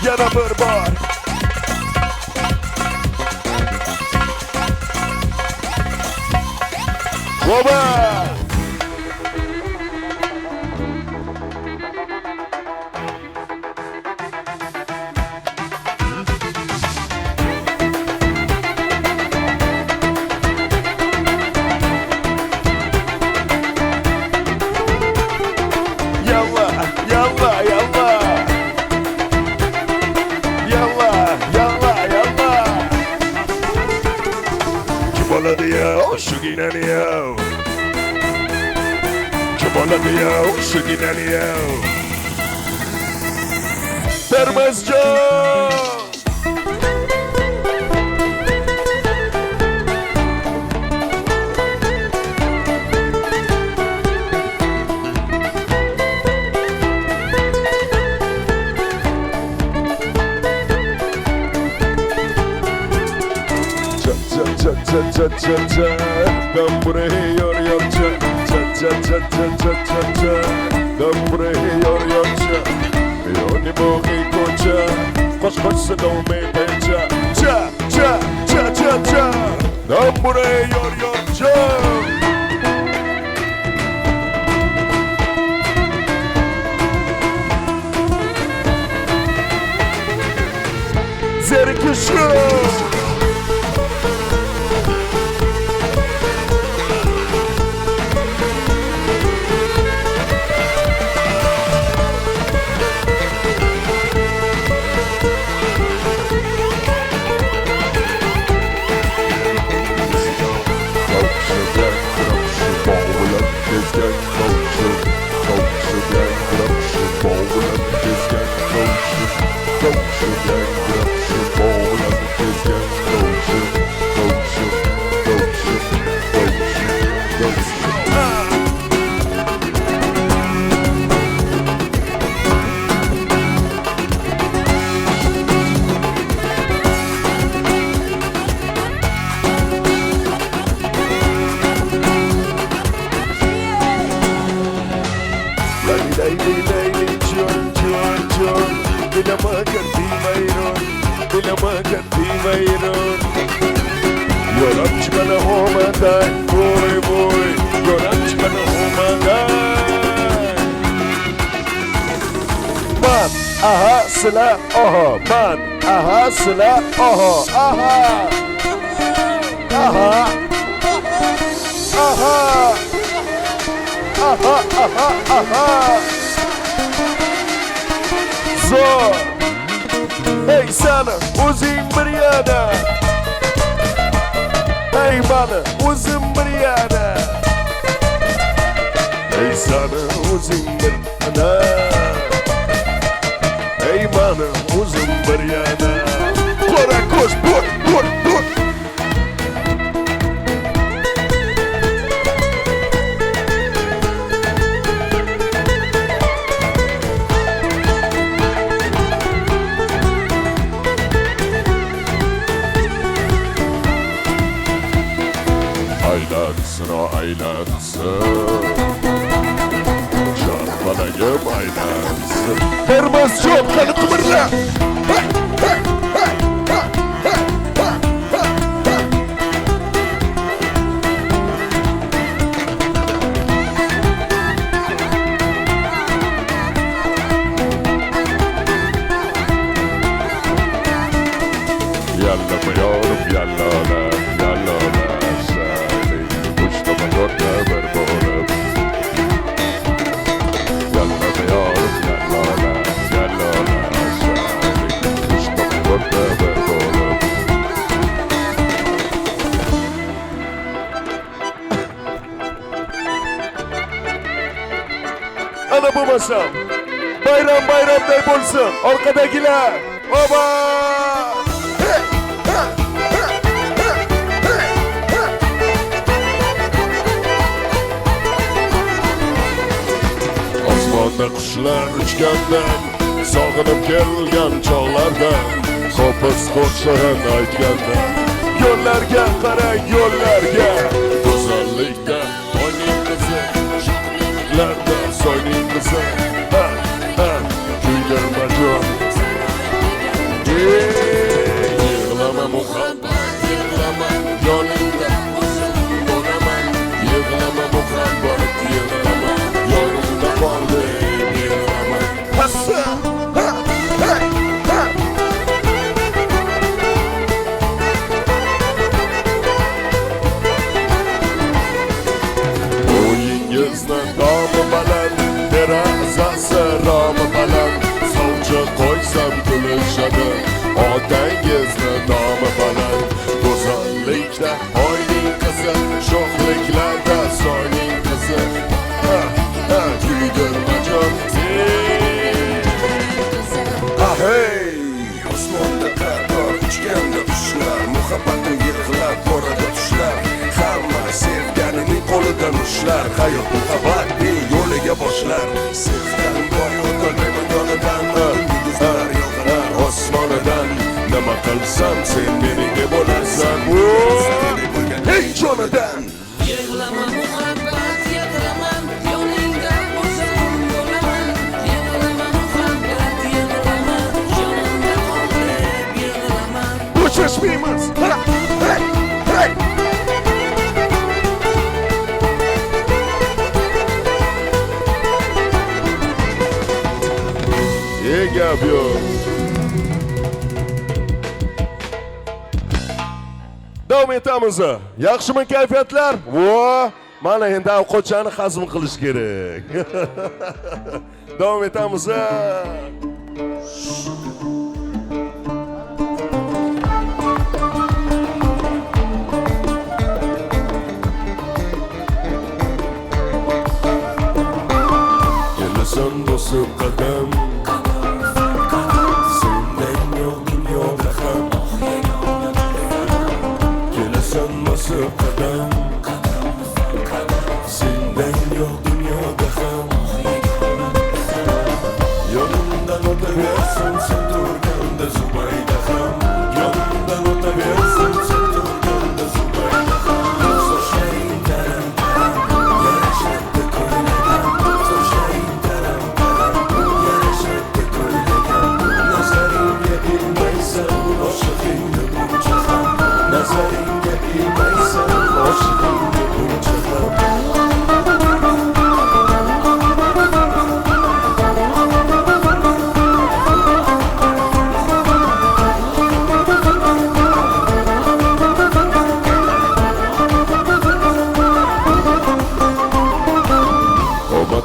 Yana bir bor Oba Shuginaniyo Chuboladiyo Shuginaniyo Termizjon Dambre yorca Dambre yorca Yoni bohi kocha Koş sedome pecha Cha Dambre yorca Zerkişo Leyli leyli çön çön çön Dileme kendi meyrun Dileme kendi meyrun Yoram çıkana homadan Boy boy Yoram çıkana homadan Man aha sıla oho Man aha sıla oho Aha Aha Aha Aha aha aha Zor Hey sana uzun bir yana Hey bana uzun bir yana Hey sana uzun bir yana Hey bana uzun bir yana Kora koş dur dur dur Aylansın o aylansın Çarpalayım aylansın Termos çok kanı kıvırla Hey hey hey hey hey Yalla mı yorum yalla la yalla la Ana bu masam bayram bayram dey bolsun arkadakiler oba Osmonda qushlar uchgandan sog'inib kelgan chog'lardan Qo'pis qo'shiq aytgandan yo'llarga qarang yo'llarga go'zallikda oyning qizi shohliklarda soyning qizi ha ha kuydirma jon yig'lama muhabbat yig'lama yoningda bo'laman yig'lama muhabbat yig'lama yoningda qoldim yig'lama hassa ha hey ha o'yingizni domi baland derazasi romi baland sovchi qo'ysam kulishadi otangizni nomi baland go'zallikda oyning qizi sho'xliklarda soyning qizi ha ha kuydirma jon Hey, osmonda qardor uchganda qushlar muhabbatni yig'lab boradi tushlar hamma sevganining qo'lidan ushlar hayot muhabbat yo'liga boshlar sevgan boy o'tolmayman yonidan yulduzlar yog'ilar osmonidan nima qilsam sen menga bo'lasan hey jonidan Yig'lama muhabbat yig'laman yoningda o'zim bo'laman Yig'lama muhabbat yig'laman yonimda qolib yig'laman Bo'shashmaymiz ha hey hey gap yo'q davom etamiz yaxshimi kayfiyatlar vo mana endi ovqatchani hazm qilish kerak davom etamiz kelasan bosib qadam sendan yo'q dunyoda ham kelasan bosib qadam sendan yo'q dunyoda ham yonimdan o'taversin sen turganda Zubayda ham yonimdan o'taversin sen turganda Zubayda ham soching taram taram yarashadi ko'ylagim soching taram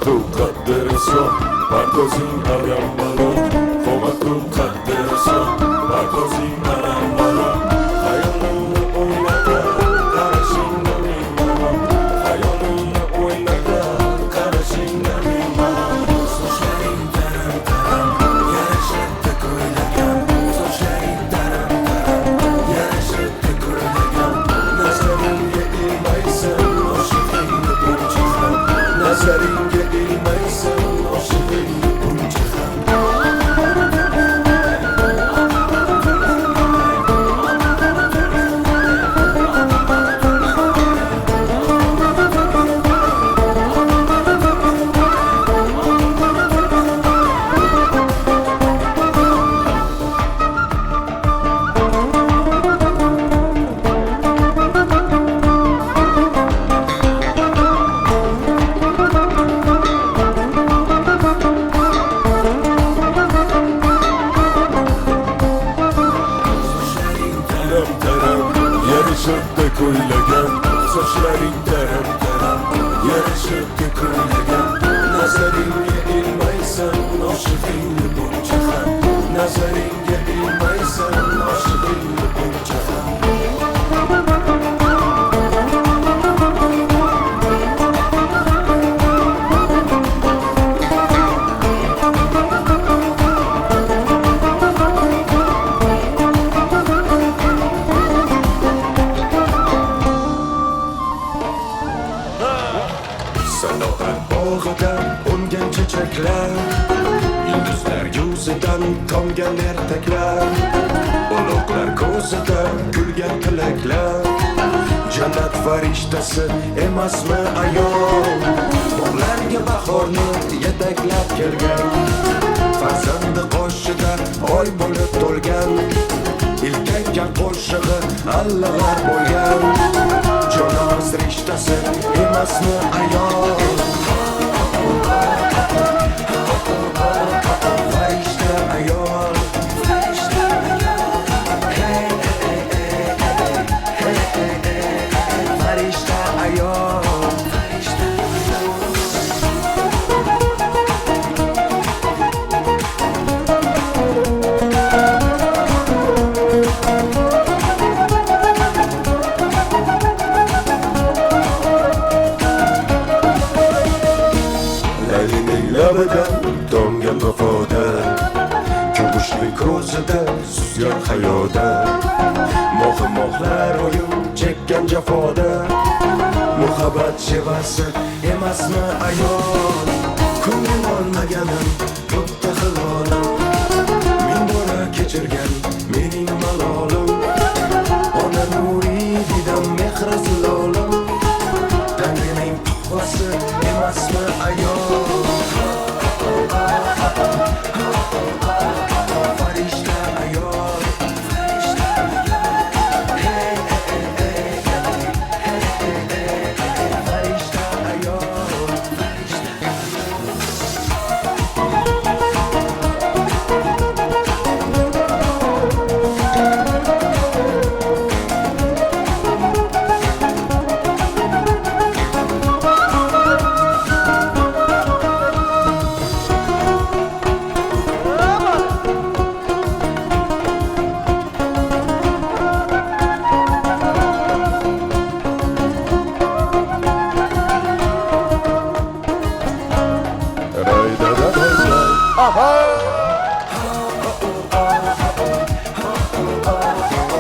Qo'matu qaddiriso Parkozing aram balon Qo'matu qaddiriso Parkozing aram balon Hayolimni o'ynata qarashingda men malon Hayolimni o'ynata qarashingda men malon Sochlaring taram taram yarashibdi ko'ylagim Sochlaring taram taram yarashibdi ko'ylagim Nazarimga ilmaysan oshig'ingni buncha ham Nazaringga ilmaysan oshig'ingni buncha ham yarashibdi ko'ylagim Sochlaring taram taram yarashibdi ko'ylagim Nazaringga ilmaysan oshig'ingni buncha ham Nazaringga ilmaysan oshig'ingni buncha ham Sanoat bog'ida ungan chechaklar Yulduzlar yuzidan tomgan ertaklar Uloqlar ko'zida kulgan tilaklar Jannat farishtasi emasmi ayol Bog'larga bahorni yetaklab kelgan Farzandi qoshida oy bo'lib to'lgan Ilkaygan qo'shig'i allig'ar bo'lgan Jonos rishtasi emasmi ayol Farishta ayol Farishta ayol labidan tomgan vafoda Kumushli ko'zida suzgan hayoda Mo'g'lar o'yin chekkan jafoda Muhabbat shevasi emasmi ayol Ko'ngil olmaganim ko'pda hilolim Min bora kechirgan mening malolim Ona nuriy didam mehri zilolim Tangrining tuhfasi emasmi ayol Farishta ayol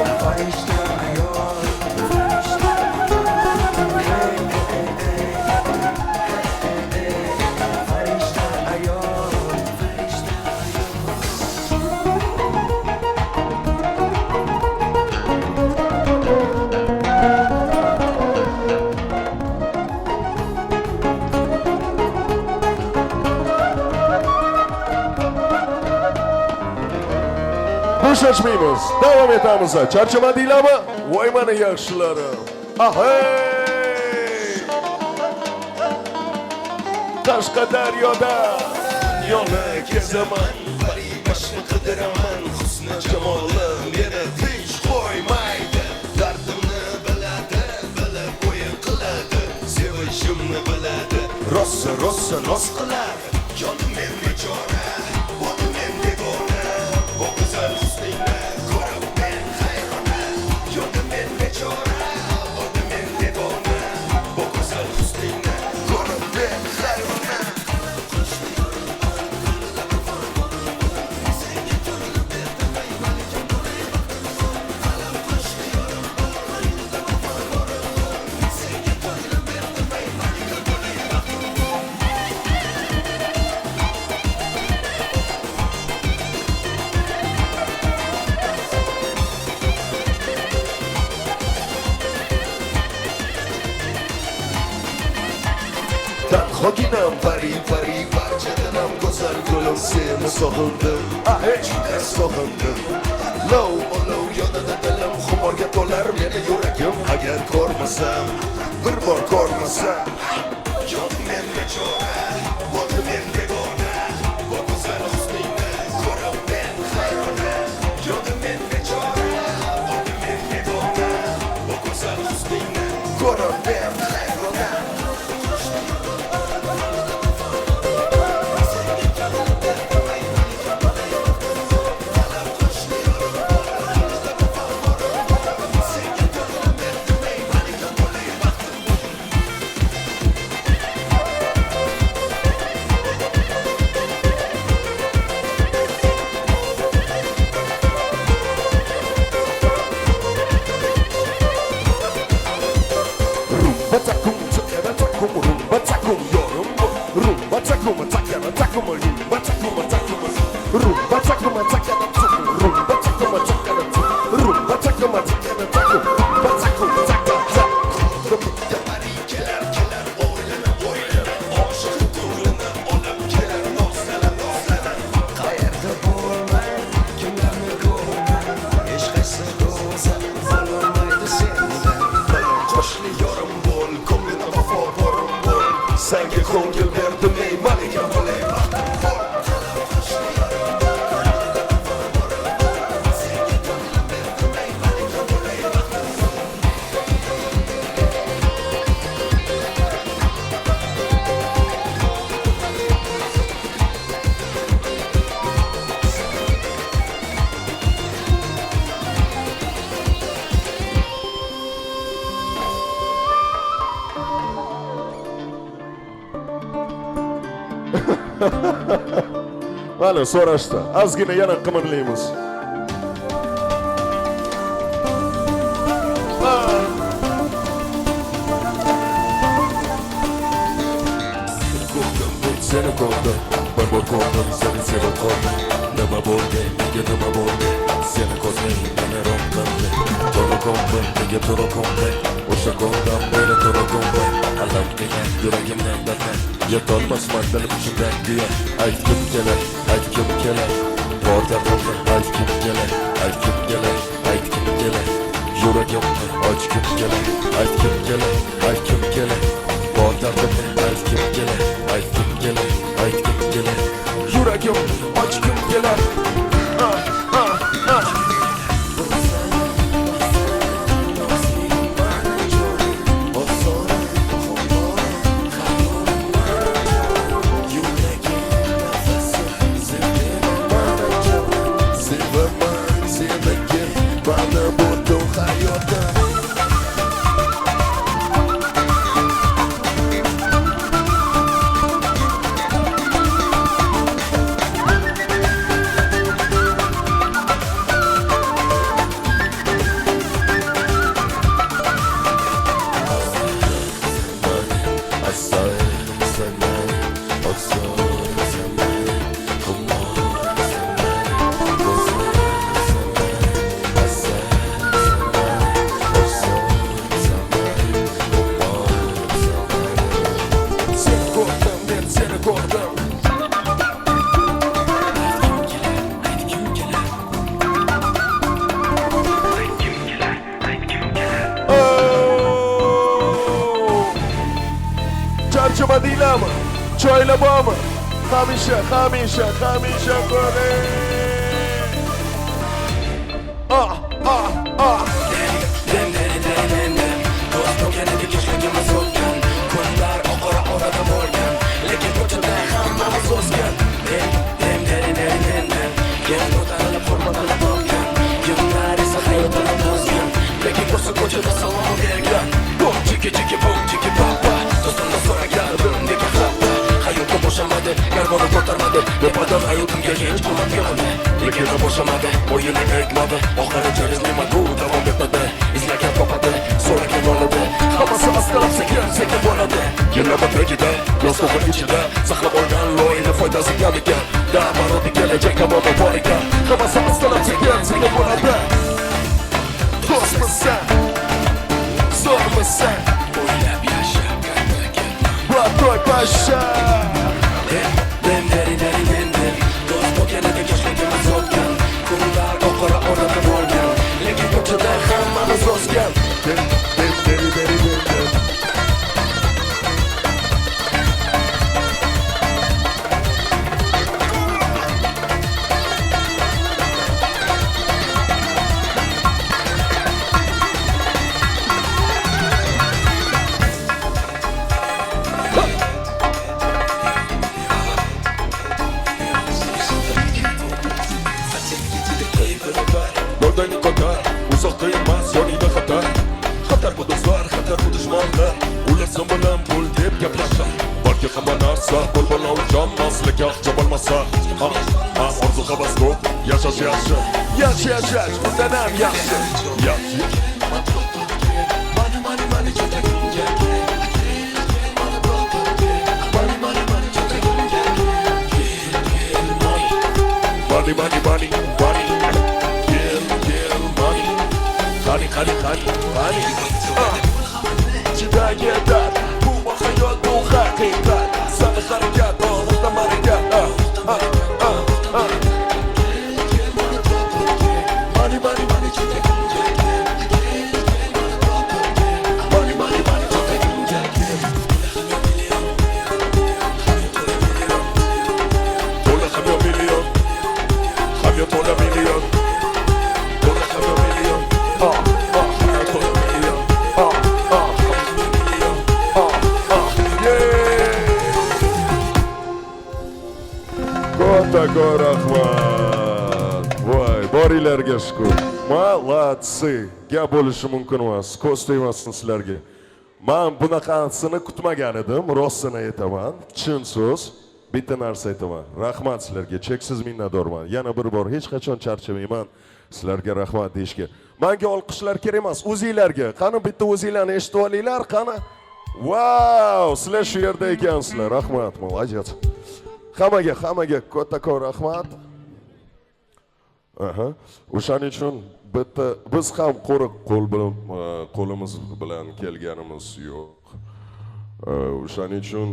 Farishta ayol Bo'shashmaymiz, davom etamiz. Charchamadinglarmi? Voy meni yaxshilarim. Ahey! Qashqadaryoda yo'lni kezaman, faribashni qidiraman, husni jamoli meni tinch qo'ymaydi. Dardimni biladi, bilib o'yin qiladi, sevishimni biladi. rosa nos qilar. Yonim men bechora, o'zim men devona, bu go'zal husningni ko'rib men hayrona. Yonim men bechora, o'zim men devona, bu go'zal husningni ko'rib men hayrona. Tanhoginam pari barchadanam go'zal gulum seni sog'indim, juda sog'indim. Lov olov yonida dilim xumorga to'lar meni yuragim agar ko'rmasam, bir bor ko'rmasam. Yo'q men bechora, o'zim men devona, bu go'zal husningni ko'rib men hayrona. Yo'q men bechora, o'zim men devona, bu go'zal husningni ko'rib men hayrona. Senga ko'ngil berdim ey malika bo'lay baxtim. Mana so'rashdi. Ozgina yana qimirlaymiz. Seni ko'rdim, bir bor ko'rdim, seni sevib qoldim. Nima bo'ldi, nega nima bo'ldi? Seni ko'zing meni rom qildi. To'g'ri ko'nglim, nega to'g'ri ko'nglim? O'sha ko'nglim meni to'g'ri ko'nglim. Allanmagan yuragimdan battar. Yetolmasman dilim ichidan deya aytgim kelar, aytgim kelar. Bor dardimni aytgim kelar, aytgim kelar, aytgim kelar. Yuragimni ochgim kelar, aytgim kelar, aytgim kelar. Bor dardimni aytgim kelar, aytgim kelar, aytgim kelar. Yuragimni ochgim kelar. Charchama değilim, çoylabamı. Hamisha böyle. Ah. Do'st bo'lganida kechligimiz o'tgan kunlar oqara orada bo'lgan telefonu ko'tarmadi Tepadan hayotimga hech ko'mak kelmadi Lekin bo'shamadi, o'yini aytmadi Oxiri jariz nima bu davom etmadi Izlagan topadi, so'ragan oladi Hammasi asqalab sekin bo'ladi Yillaba tagida, yoz to'g'ri ichida Saqlab olgan loyini foydasi kam ekan Da'varodi kelajak tomonda bor ekan Hammasi asqalab sekin bo'ladi Do'stmisan, zo'rmisan O'ylab yasha, qayta ketma To'y pasha Den do'st bo'lganida yoshligimiz o'tgan Kunlar oqara onadan olgan Lekin ko'chada hammamiz o'sgan Yo'ldani ko'tar, uzoqda emas, yonida xatar Xatar bu do'stlar, xatar bu dushmanlar Ular sen bilan pul deb gaplashar Balki hamma narsa bo'lmalar uchunmas Lekin aqcha bo'lmasa Orzu havas ko'p, yashash yaxshi Yashash, bundan ham yaxshi Yaxshi Money Honey Chida yetar Bu hayot, bu haqiqat Sana harakat, olmoqda marakat To'la hamyo million Hamyo to'la million To'la hamyo million Такой rahmat. Voy, boringlarga shukr. Молодцы. Gap bo'lishi mumkin emas. Ko'z tegmasin sizlarga. Men bunaqasini kutmagan edim, rostini aytaman. Chin so'z. Bitta narsa aytaman. Rahmat sizlarga, cheksiz minnatdorman. Yana bir bor hech qachon charchamayman sizlarga rahmat deyishga. Menga olqishlar kerak emas, o'zinglarga. Qani bitta o'zinglarni eshitib olinglar, qani. Wow, sizlar shu yerda ekansizlar. Rahmat, молодец. Hammaga katta rahmat. O'shaning uchun bitta biz ham qo'limiz bilan kelganimiz yo'q. O'shaning uchun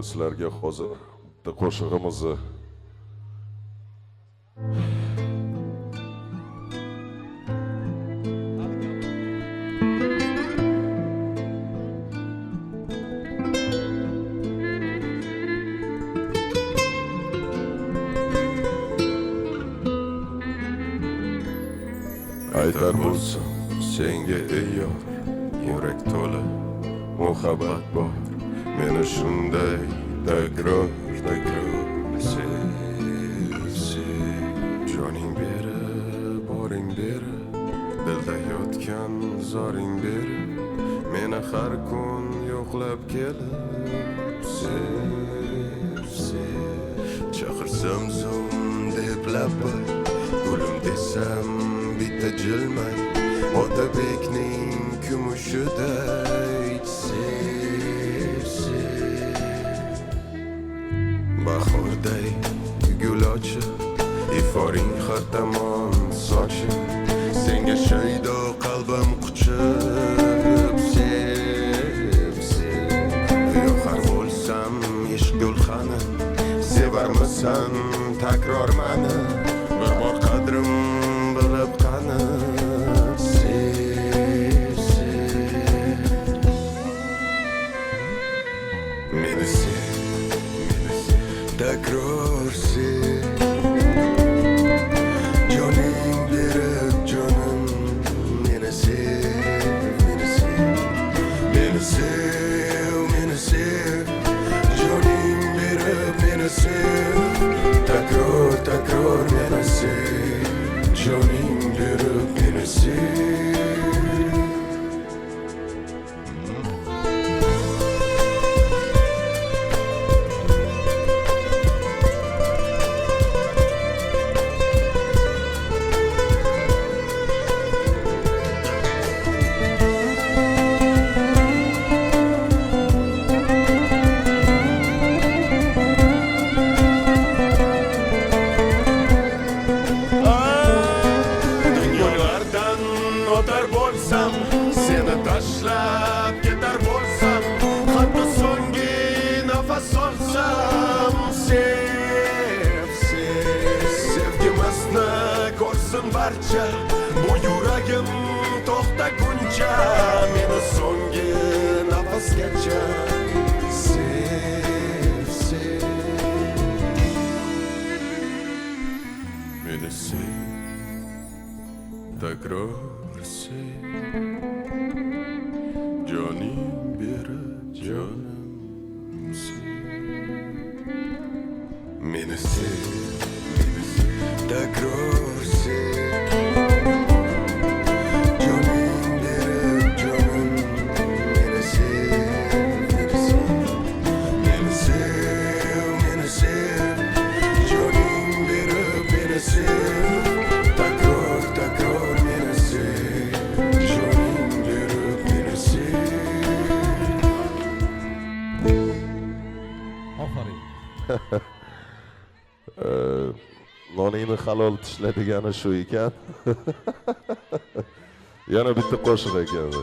sizlarga hozir bitta qo'shig'imizni aytar bo'lsam senga ey yor yurak to'la muhabbat bor meni shunday takror sev joning beri boring beri dilda yotgan zoring beri meni har kun yo'qlab kelib sev chaqirsam zum deb labay gulim desam bitta jilmay Otabekning kumushiday sev bahorday gul ochib iforing har tomon sochib senga shaydo qalbim quchib sev yo'qar bo'lsam ishq gulxani sevarmisan takror mani bir bor qadrim bilib qani sev meni sev takror sev joning berib jonim meni sev joning berib meni sev takror meni sev joning berib meni sev ortiqcha bu yuragim to'xtaguncha meni so'nggi nafasgacha sev sev meni sev takror sev joning berib jonim sev meni sev takror sev joning berib jonim meni sev meni sev meni sev joning berib meni sev takror takror meni sev joning berib meni sev ofarin. noningni halol tishlaydigani shu ekan. Yana bitta qo'shiq ekan bu.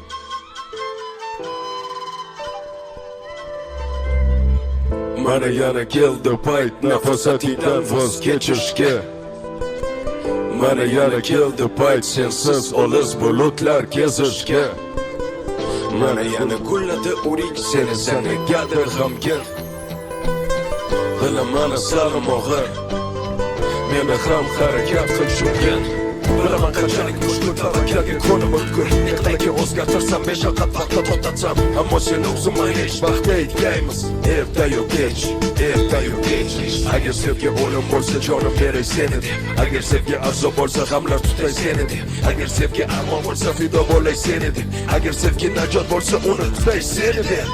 Mana yana keldi payt nafasatingdan voz kechishga. Mana yana keldi payt sensiz olis bulutlar kezishga. Mana yana gulladi urik seni negadir g'amgin. Bilaman salim og'ir meni ham harakat qilishgan. Bilaman qanchalik mushkul tavakkalga ko'nim o'tkir. Ertaga o'zgartirsam beshafqat vaqtda to'xtatsam, ammo sen o'zimman hech vaqt aytgaymiz. Ertayu kech, ertayu kech. Agar sevgi o'lim bo'lsa jonim beray seni deb. Agar sevgi azob bo'lsa g'amlar tutay seni deb. Agar sevgi armon bo'lsa fido bo'lay seni deb. Agar sevgi najot bo'lsa uni tutay seni deb.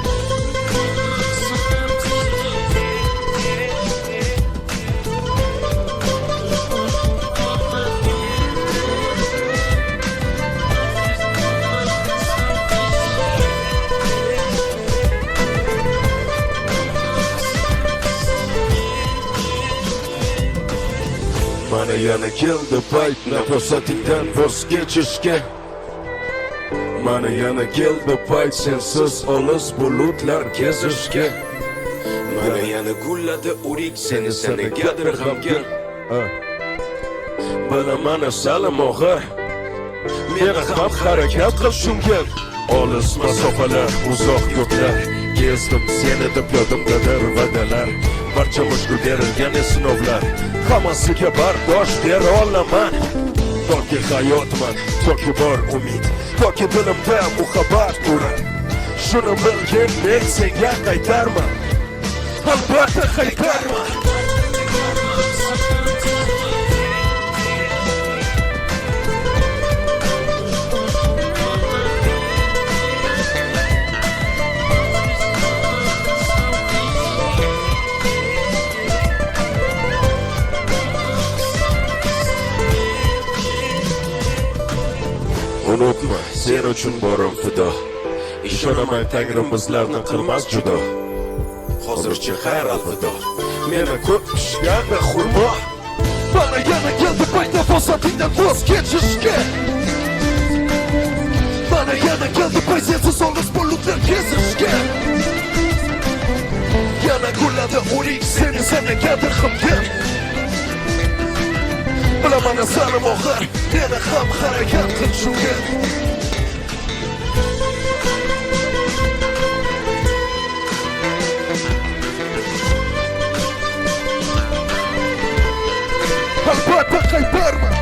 Mana yana keldi payt nafasatingdan voz kechishga. Mana yana keldi payt sensiz olis bulutlar kezishga. Mana yana gulladi urik seni negadir g'amgin. Bilaman salim og'ir meni ham harakat qilishgan. Olis masofalar, uzoq yurtlar kezdim seni deb yodimdadir va'dalar. Barcha mushkul berilgan sinovlar hammasiga bardosh bera olaman. Toki hayotman, toki bor umid, toki dilimda muhabbat urar. Shuni bilgin men senga qaytarman, albatta qaytarman. Unutma, sen uchun borim fido. Ishonaman Tangrim bizlarni qilmas judo. Hozircha xayr alfido. Meni ko'p pishganda xurmo. Mana yana keldi payt nafasatingdan voz kechishga. Mana yana keldi payt sensiz olis bulutlar kezishga. Yana gulladi urik seni negadir g'amgin. Bilaman salim og'ir meni ham harakat qilishgan. Albatta qaytarman.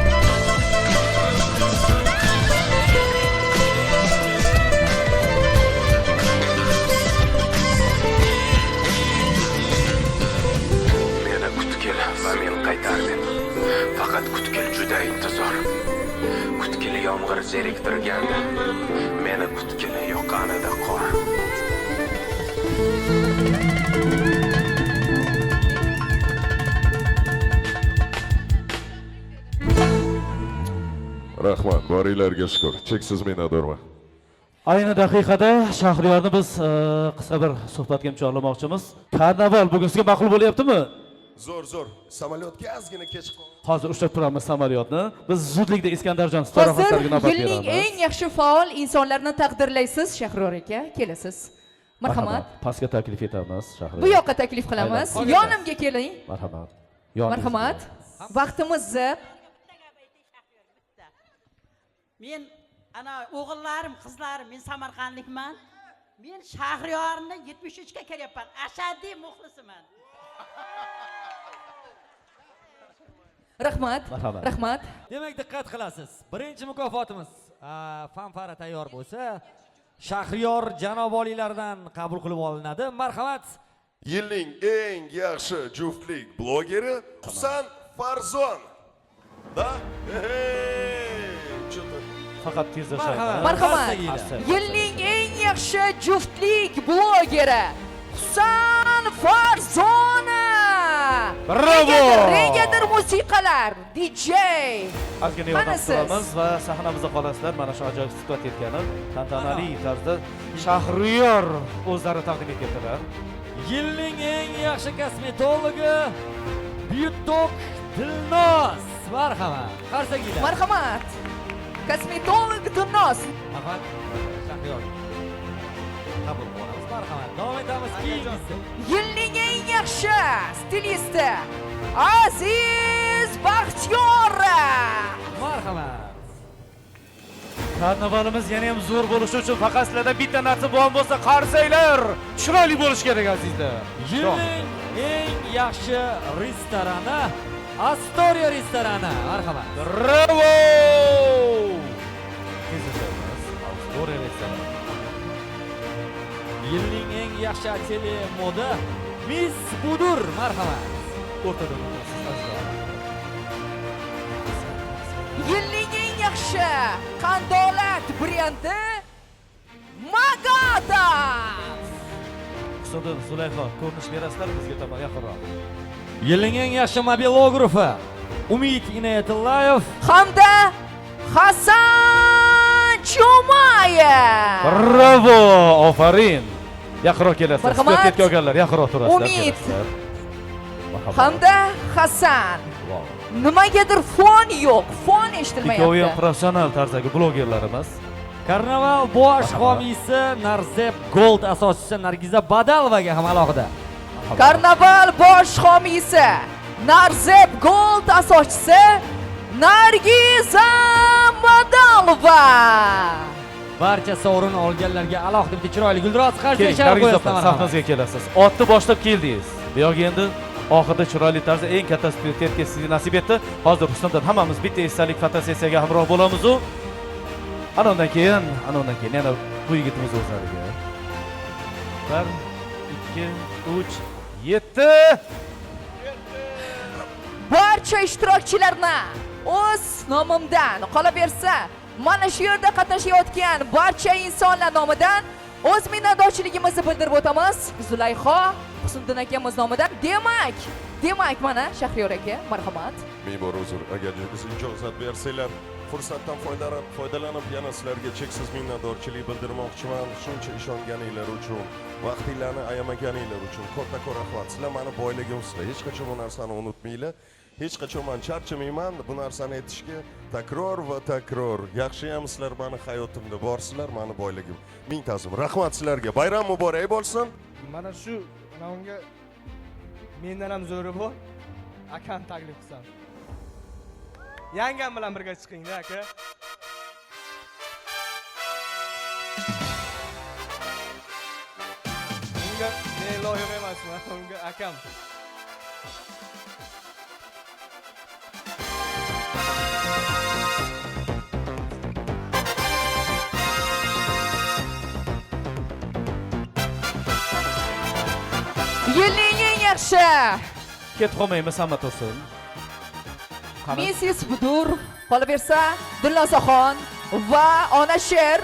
Meni kutgil va men qaytardim. Faqat kutgil juda intizor. Kutgil yomg'ir zeriktirganda, meni kutgil yoqqanida qor. Rahmat, boringlarga shukr. Cheksiz minnatdorman. Ayni daqiqada Shahriyorni biz qisqa bir suhbatga chorlamoqchimiz. Karnaval bugunsiga ma'qul bo'lyaptimi? Zo'r. Samolyotga ozgina kechib qoldi. Hozir ushlab turamiz samolyotni. Biz zudlikda Iskandarjon staroxatlariga navbat beramiz. Yilning eng yaxshi faol insonlarni taqdirlaysiz Shahriyor aka, kelasiz. Marhamat. Pastga taklif etamiz Shahriyor. Bu yoqqa taklif qilamiz. Yonimga keling. Marhamat. Marhamat. Vaqtimiz ziq. Men ana o'g'illarim, qizlarim, men Samarqandlikman. Men Shahriyorni 73 ga kiryapman. Ashaddiy muxlisiman. Rahmat. Marhamat. Rahmat. Demak, diqqat qilasiz. Birinchi mukofotimiz fanfara tayyor bo'lsa, Shahriyor janob oliylaridan qabul qilib olinadi. Marhamat. Yilning eng yaxshi juftlik blogeri Husan Farzon. Da? Faqat tezlashadi. Marhamat. Yilning eng yaxshi juftlik blogeri Husan Farzona. Bravo! Regadir musiqalar, DJ. Ozgina yordam qilamiz va sahnamizda qolasizlar. Mana shu ajoyib sifatga yetgani tantanali tarzda Shahriyor o'zlari taqdim etdilar. Yilning eng yaxshi kosmetologi Buyuk Dilnoz. Marhamat. Qarsakiylar. Marhamat. Kosmetolog Dilnoz. Marhamat. Shahriyor. Qabul qilamiz. Marhamat. Davom etamiz. Keyingisi. Yilning eng yaxshi stilisti Aziz Baxtiyor. Marhamat. Karnavalimiz yana ham zo'r bo'lishi uchun faqat sizlardan bitta narsa bo'lsa, qarsanglar. Chiroyli bo'lish kerak azizlar. Yilning eng yaxshi restorani Astoria restorani. Marhamat. Bravo! Tezlashamiz. Astoria restorani. Yilning eng yaxshi atelier moda Miss Budur. Marhamat. O'rtada o'tirasiz azizlar. Yilning eng yaxshi qandolat brendi Magada. Hisodan Zulayho ko'rinish berasizlar bizga tomon yaqinroq. Yilning eng yaxshi mobilografi Umid Inoyatullayev Hamda Hasan Chumayev. Bravo! Ofarin. Yaqinroq kelasiz. Marhamat. Sifatga olganlar, yaqinroq turasizlar. Umid. kelasizlar. Marhamat. Hamda Hasan. Wow. Nimagadir fon yo'q, fon Ikkovi ham eshitilmayapti. professional tarzdagi blogerlarimiz. Karnaval bosh homiysi Narzeb Gold asoschisi Nargiza Badalovaga ham alohida. Karnaval bosh homiysi Narzeb Gold asoschisi Nargiza Badalova. Barcha sovrin olganlarga alohida bitta chiroyli guldiroz qarshi Keling, sharaf Nargiza qo'yasiz. opa, sahnamizga kelasiz. Otni boshlab keldingiz. Bu yoqqa endi oxirida chiroyli tarzda eng katta prioritetga sizga nasib etdi. Hozir Rustamdan hammamiz bitta esdalik fotosessiyaga hamroh bo'lamiz. Ana undan keyin yana bu yigitimiz o'zlariga. 1 2 3 7 Barcha ishtirokchilarni o'z nomimdan qolaversa, mana shu yerda qatnashayotgan barcha insonlar nomidan o'z minnatdorchiligimizni bildirib o'tamiz. Zulayho Husniddin akamiz nomidan. Demak mana Shahriyor aka, marhamat. Ming bor uzr, agar siz ijozat bersanglar, fursatdan foydalanib yana sizlarga cheksiz minnatdorchilik bildirmoqchiman. Shuncha ishonganinglar uchun, vaqtinglarni ayamaganinglar uchun katta rahmat. Sizlar mani boyligimsizlar. Hech qachon bu narsani unutmanglar. Hech qachon men charchamayman bu narsani aytishga. Takror va takror. Yaxshiyam sizlar mani hayotimda borsizlar, mani boyligim. Ming ta'zim. Rahmat sizlarga. Bayram muborak bo'lsin. Mana shu unga mendan ham zo'ri bor. Akam taklif qilsam. Yangam bilan birga chiqingda aka. Unga men loyiq emasman, unga akam. Yilning eng yaxshi Ket qolmaymiz, hamma tursin. Mrs. Budur, qolaversa Dilnozaxon va ona Sher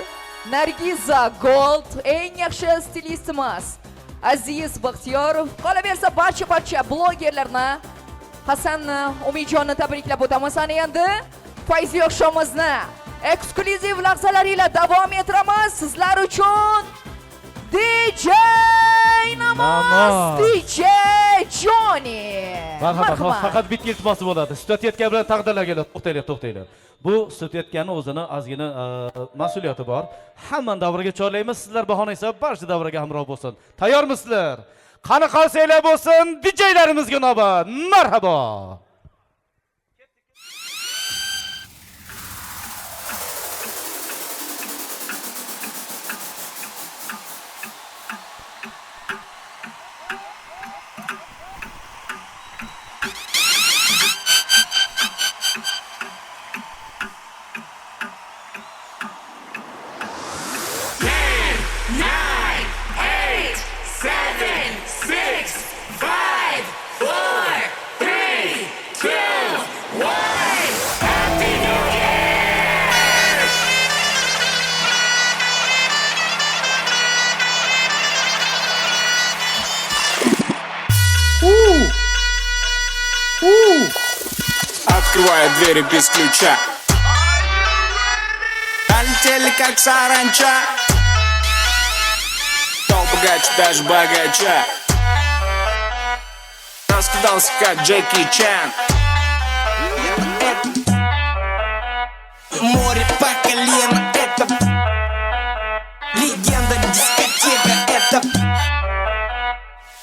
Nargiza Gold eng yaxshi stilistimiz Aziz Baxtiyorov, qolaversa barcha blogerlarni Hasanni, Umidjonni tabriklab o'tamiz. Ana endi fayzli oqshomimizni eksklyuziv lahzalar ila davom ettiramiz sizlar uchun. DJ Namas, DJ Johnny. Marhamat. Faqat bitta iltimosi bo'ladi. Sut yetgan bilan taqdirlarga to'xtanglar. Bu sut yetganning o'zini ozgina mas'uliyati bor. Hammani davriga chorlaymiz. Sizlar bahona hisob barcha davriga hamroh bo'lsin. Tayyormisizlar? Qani qolsanglar bo'lsin, DJlarimizga navbat. Marhabo. открывая двери без ключа. Полетели как саранча, кто богаче, даже богача. Раскидался как Джеки Чан. Море по колено, это легенда, дискотека, это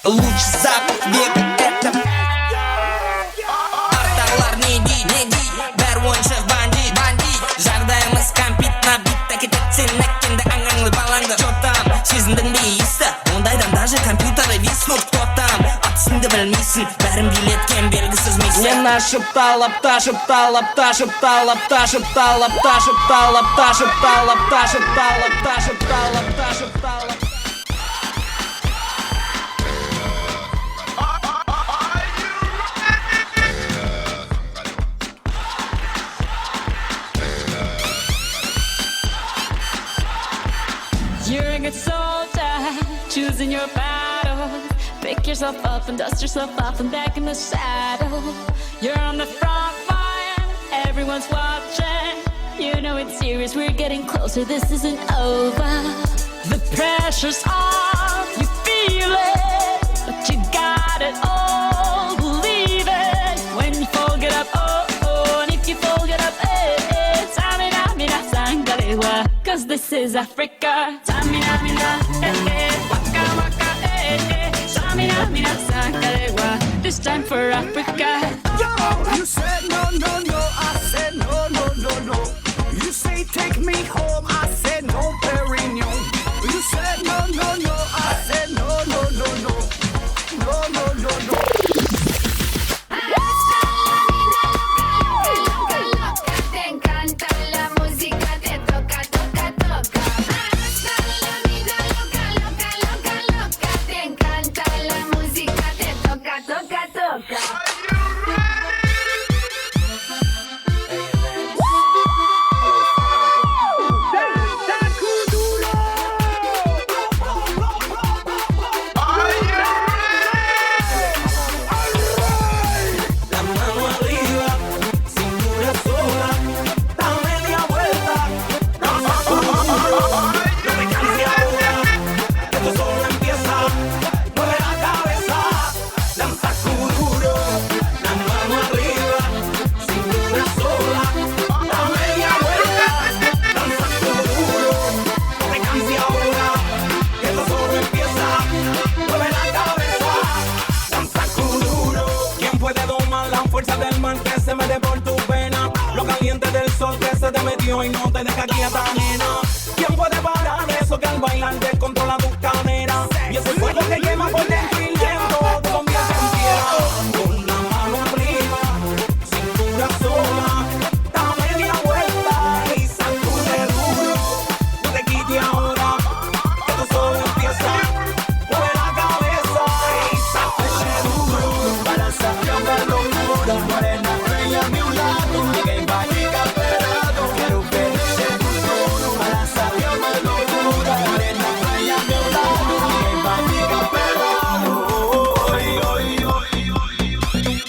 луч запах века, это Артарлар неги, бәрі бандит Жағдайымыз компит набит, әкетіп сен әккенді аңаңлы балаңды Жотам, сезіндің бе есі, ондайдан даже компьютеры виснут Кто-там, атысыңды білмейсің, бәрін билеткен белгісіз миссия Мен ашып талап, ташып талап, ташып талап, ташып талап, ташып талап, ташып талап, ташып талап, ташып талап, ташып талап You're a good soldier, choosing your battles. Pick yourself up and dust yourself off and back in the saddle. You're on the front line, everyone's watching. You know it's serious, we're getting closer, this isn't over. The pressure's on, you feel it, but you got it all, believe it. When you fall, get up, oh, oh, and if you fall, get up, eh, eh. Tamina, mina, sangalewa, cause this is Africa. Tamina, mina, eh, eh, waka, waka, eh, eh. Tamina, mina, sangalewa, this time for Africa. Yo, you said no, no, no, I said no, no, no, no. You say take me home, I said no, Perignon. You said no, no, no, I said no, no, no, no. No, no, no, no. Te encanta la música, te toca, toca, toca. La vida loca, loca, loca, loca. Te encanta la música, te toca, toca, toca. La mano arriba, cintura sola, da media vuelta, danza duro, no te canses ahora, esto solo empieza, mueve la cabeza, danza duro, la mano arriba, cintura sola, da media vuelta, danza duro, no te canses ahora, esto solo empieza, mueve la cabeza, danza duro. ¿Quién puede domar la fuerza del mal que se mete por tu pena? Lo caliente del sol que se te metió y no te deja quieta, nena. ¿Quién puede parar eso que al bailar descontrola tu cadera? Y ese fuego que quema por dentro y lento te convierte en piedra. Con la mano arriba, cintura sola, da media vuelta y sacude duro. No te quites ahora, que esto solo empieza. Mueve la cabeza y sacude duro. Para sacar la locura, morena, reina a mi lado. Que vaya esperado, quiero ver ese futuro. Para sacar la locura, morena, reina a mi lado. Que vaya esperado. Oy, oy, oy, oy.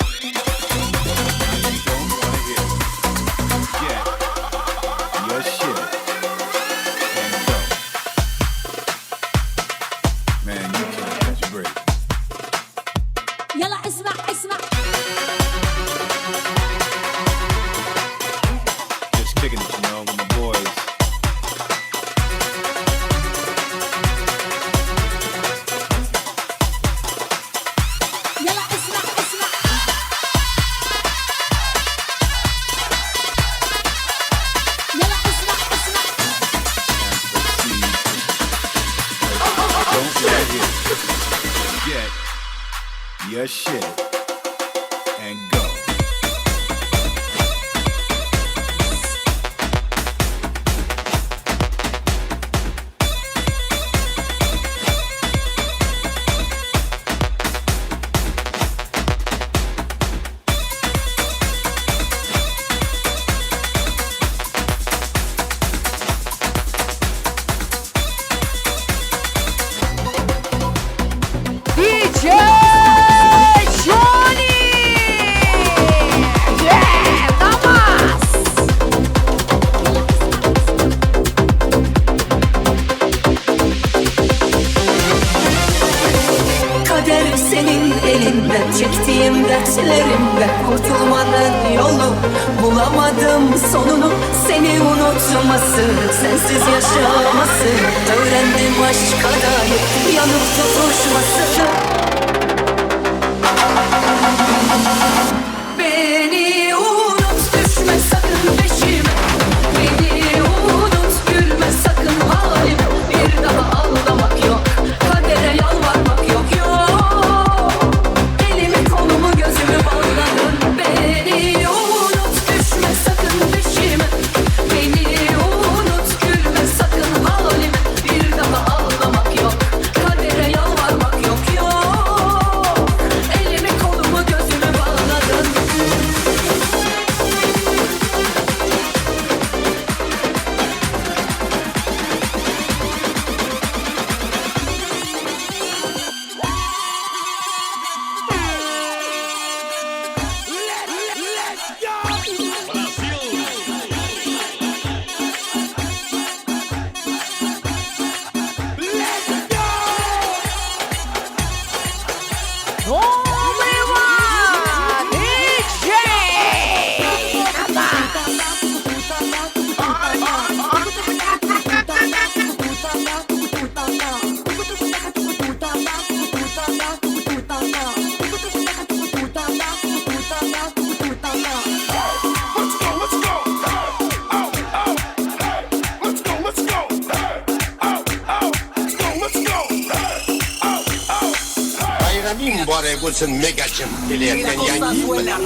Your shit. And go. Man, you can't catch a break. يلا اسمع اسمع Just kicking it, you know, with my boys. يلا اسمع اسمع يلا اسمع اسمع Don't let it forget your shit and go. DJ ellerimde kurtulmanın yolu bulamadım sonunu seni unutması sensiz yaşaması öğrendim aşka dair yanıp tutuşmasını beni unut düşme sakın peşime beni unut gülme sakın halime bir daha ağlamak yok kadere yalvarmak yok elimi kolumu gözümü bağladın beni unut düşme sakın peşime beni unut gülme sakın halime bir daha ağlamak yok kadere yalvarmak yok elimi kolumu gözümü bağladın Bayramın mübarek olsun megacım. Dileyetten yangıyım mı lan?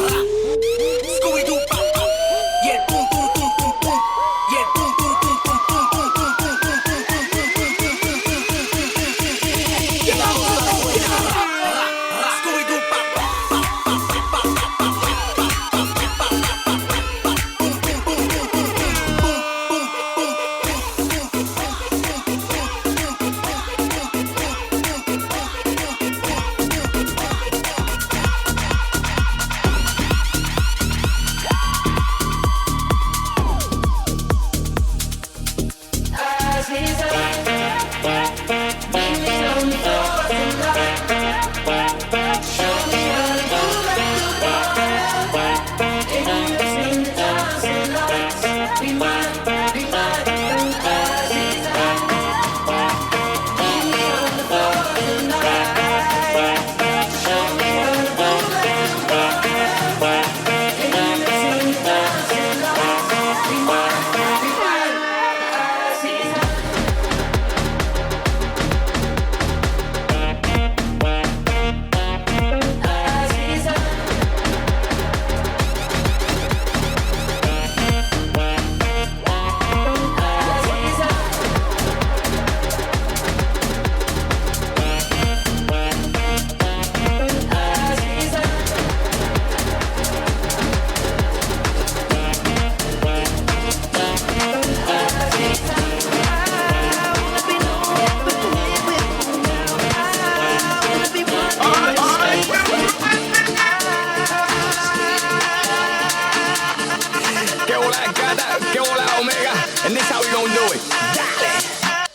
And this how we gon' do it. Dale.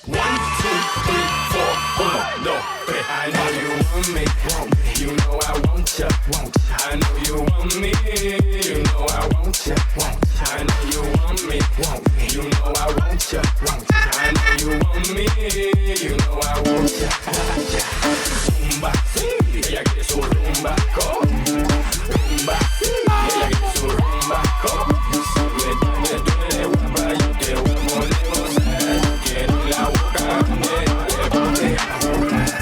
1, 2, 3, 4, 1, 2, 3. I know you want me, you know I want ya, I know you want me, you know I want ya, I know you want me, you know I want ya, I know you want me, you know I want ya. Rumba, ella quiere su rumba, rumba, ella quiere su rumba, me duele guapa, yo te voy a poner gozar, quiero la boca, me pone a jugar.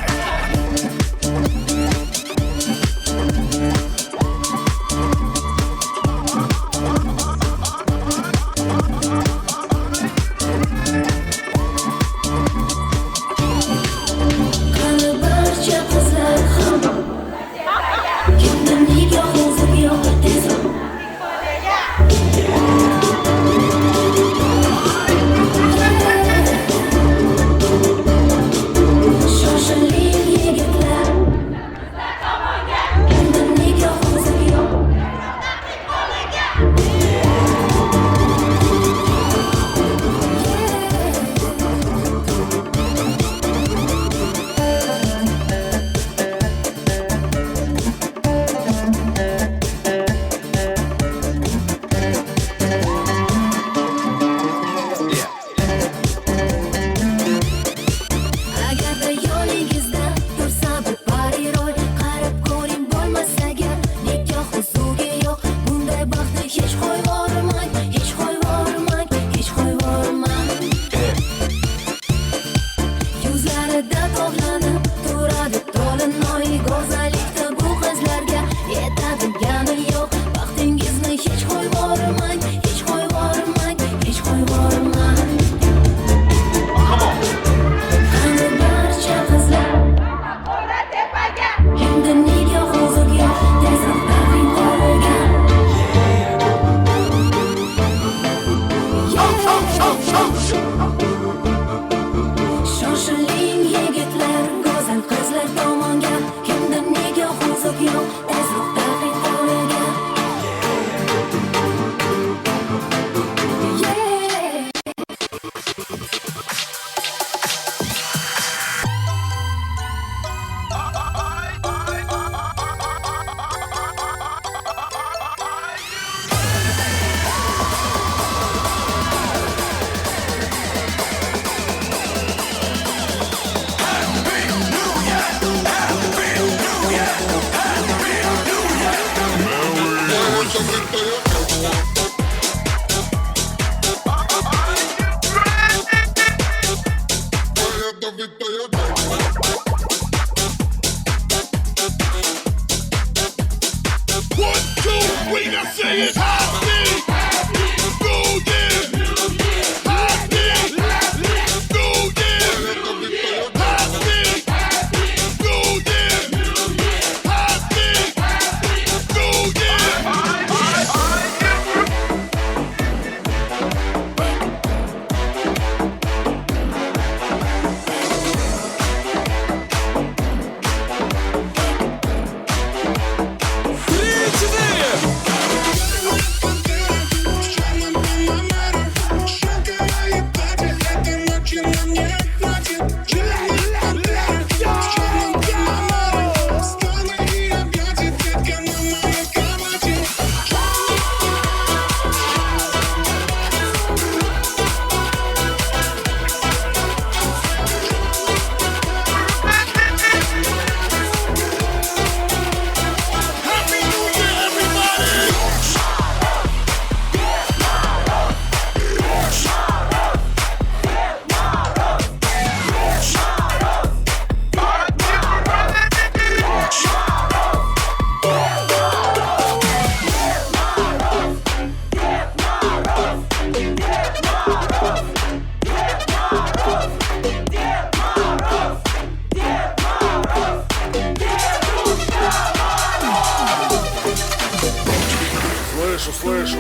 Слышу.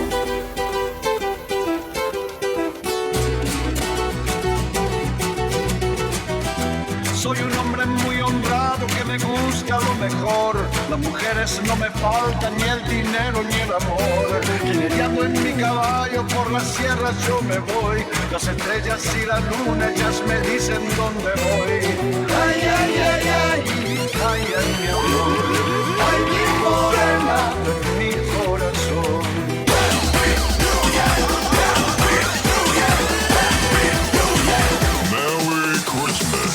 Soy un hombre muy honrado que me busca lo mejor. Las mujeres no me faltan, ni el dinero ni el amor. Guineando en mi caballo por las sierras yo me voy. Las estrellas y la luna ellas me dicen dónde voy. Ay, ay, ay, ay, ay, ay, mi amor. Ay, mi morena, mi corazón. Merry Christmas.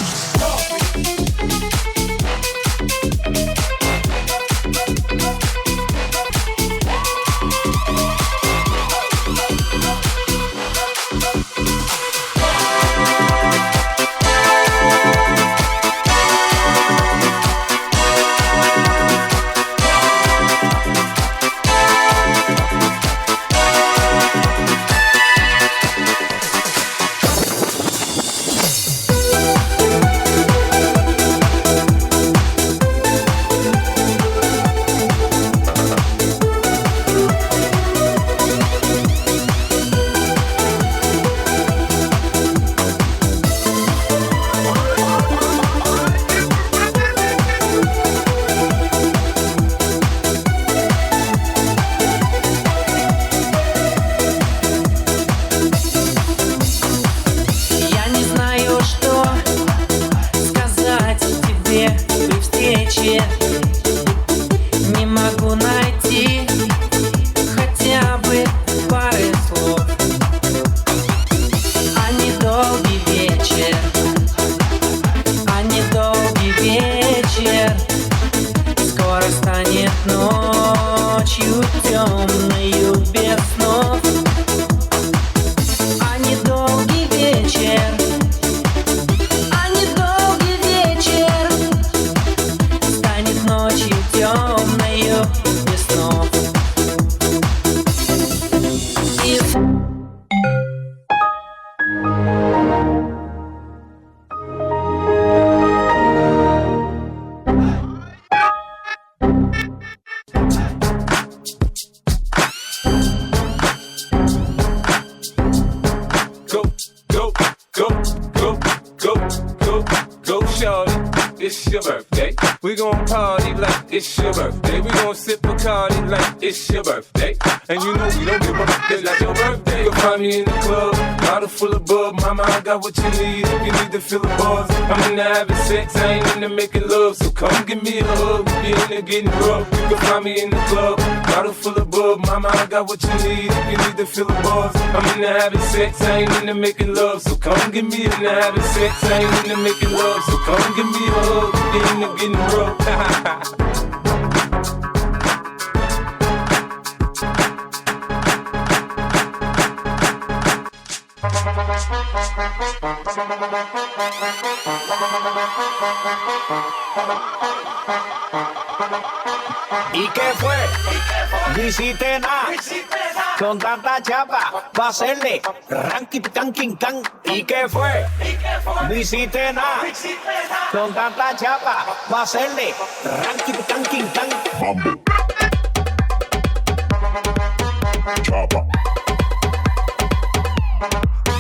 Не могу найти хотя бы пары слов. А недолгий вечер, а недолгий вечер скоро станет ночью темною без снов. А недолгий вечер, а недолгий вечер станет ночью темною без снов. Go, go, go, go, go, go, go, shorty. It's your birthday. We gon' party like it's your birthday. We gon' sip Bacardi like it's your birthday. And you know we don't give a fuck, it's like your birthday. You'll find me in the club, bottle full of bub. Mama, I got what you need if you need to feel the buzz. I'm into having sex, I ain't into making love. So come give me a hug, if you're into getting rough. You can find me in the club, bottle full of bub. Mama, I got what you need if you need to feel the buzz. I'm into having sex, I ain't into making love. So come give me into having sex, I ain't into making love. So come give me a hug, if you're into getting rough. ¿Y qué fue? Visité nada. Con tanta chapa, va a hacerle ranking can king can. ¿Y qué fue? Visité nada. Con tanta chapa, va a hacerle ranking can king can. Mambo. Chapa.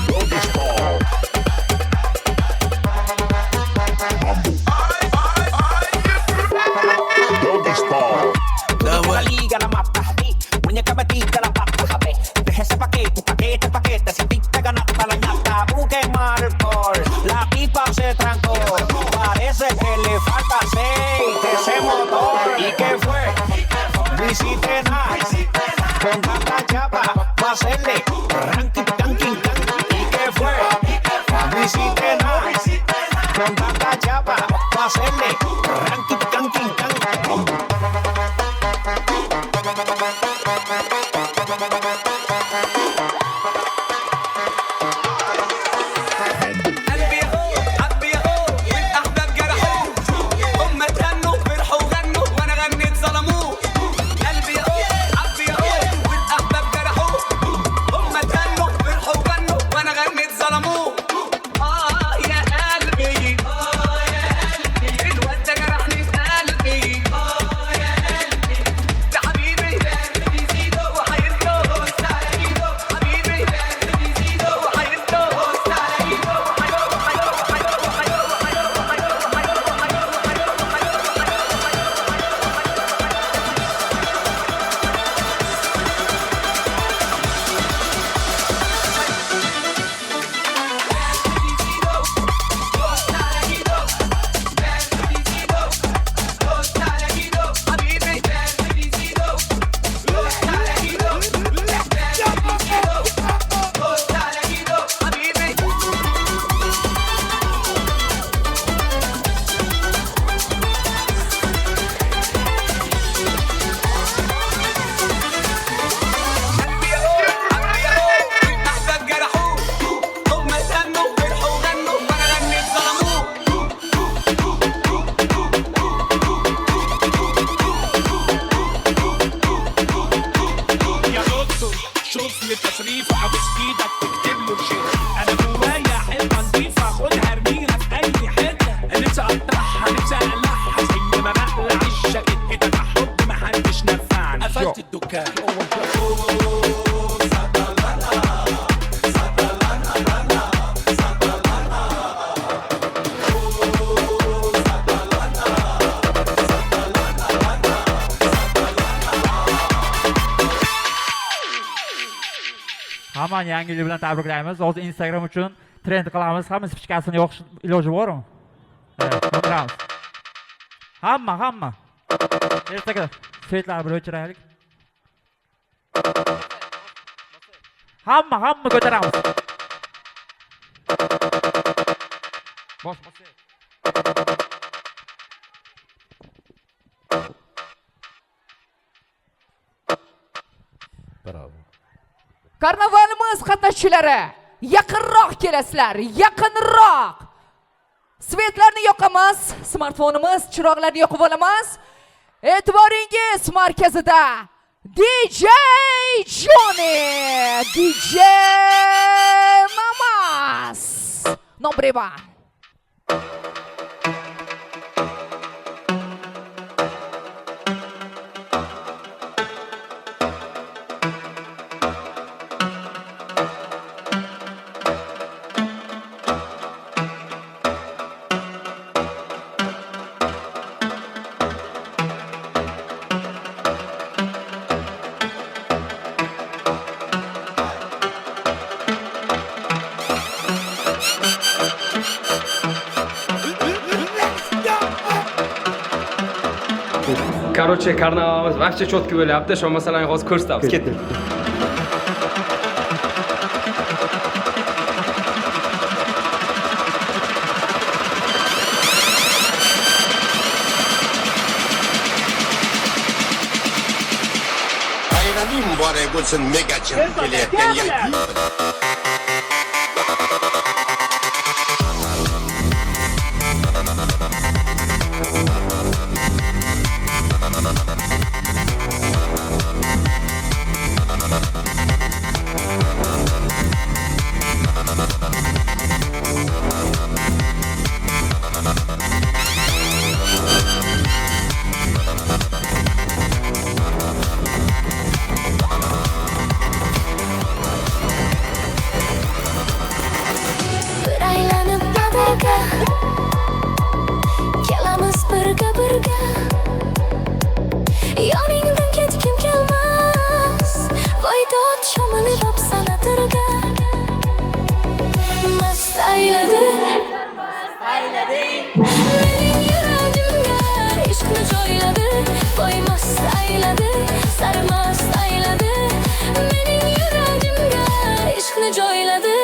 ¿Dónde está? Mambo. ¿Dónde está? La liga la mata, muñeca metida la pata, jabe. Deje ese paquete, si te ganaste la ñata, busque mal alcohol. La pipa se trancó, parece que le falta aceite ese motor. ¿Y qué fue? Visité nada, con tanta chapa, va a hacerle ranking ranking can. ¿Y qué fue? Visité nada, con tanta chapa, va a hacerle ranking ranking can. Hamma yangi yil bilan tabriklaymiz. Hozir Instagram uchun trend qilamiz. Hamma spичкасini yoqish iloji bormi? Ko'ramiz. Hamma. Ertaga svetlarni bir o'chiraylik. Hamma ko'taramiz. Bosh. Bravo. Karnavalimiz qatnashchilari, yaqinroq kelasizlar, yaqinroq. Svetlarni yoqamiz, smartfonimiz, chiroqlarni yoqib olamiz. E'tiboringiz markazida DJ Johnny, DJ Mamas. Nombre va. Короче, karnavalimiz вообще четко bo'lyapti. Shu masalani hozir ko'rsatamiz. Ketdik. Bayramim mübarek olsun Megacım kelayotgan yangi. dod sho'malab sanatirga mast ayladi mening yuragimga ishqni joyladi voy mast ayladi sarmast ayladi mening yuragimga ishqni joyladi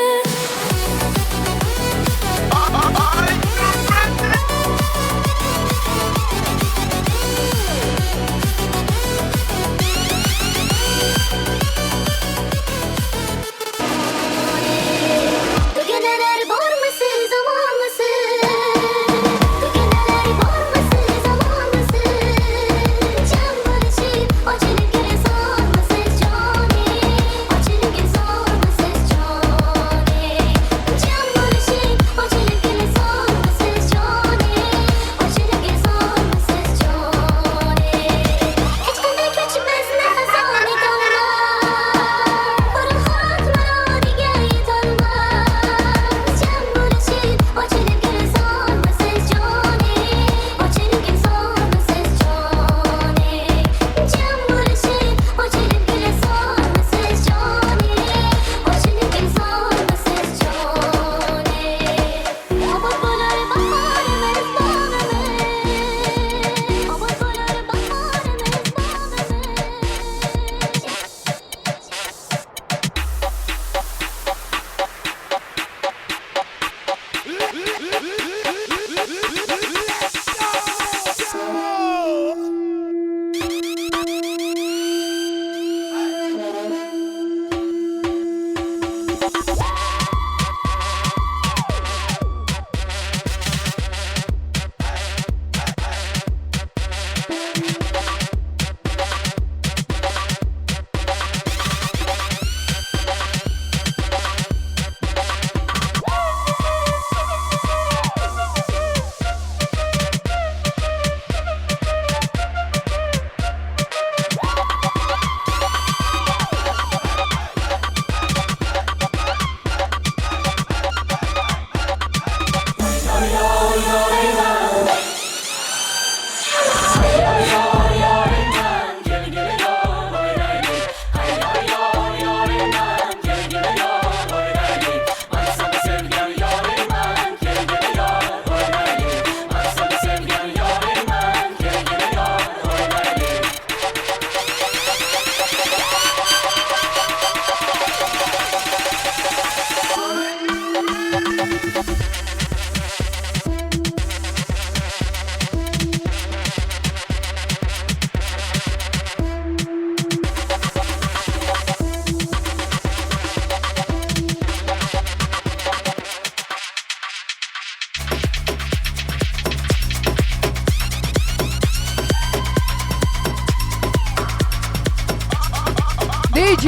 DJ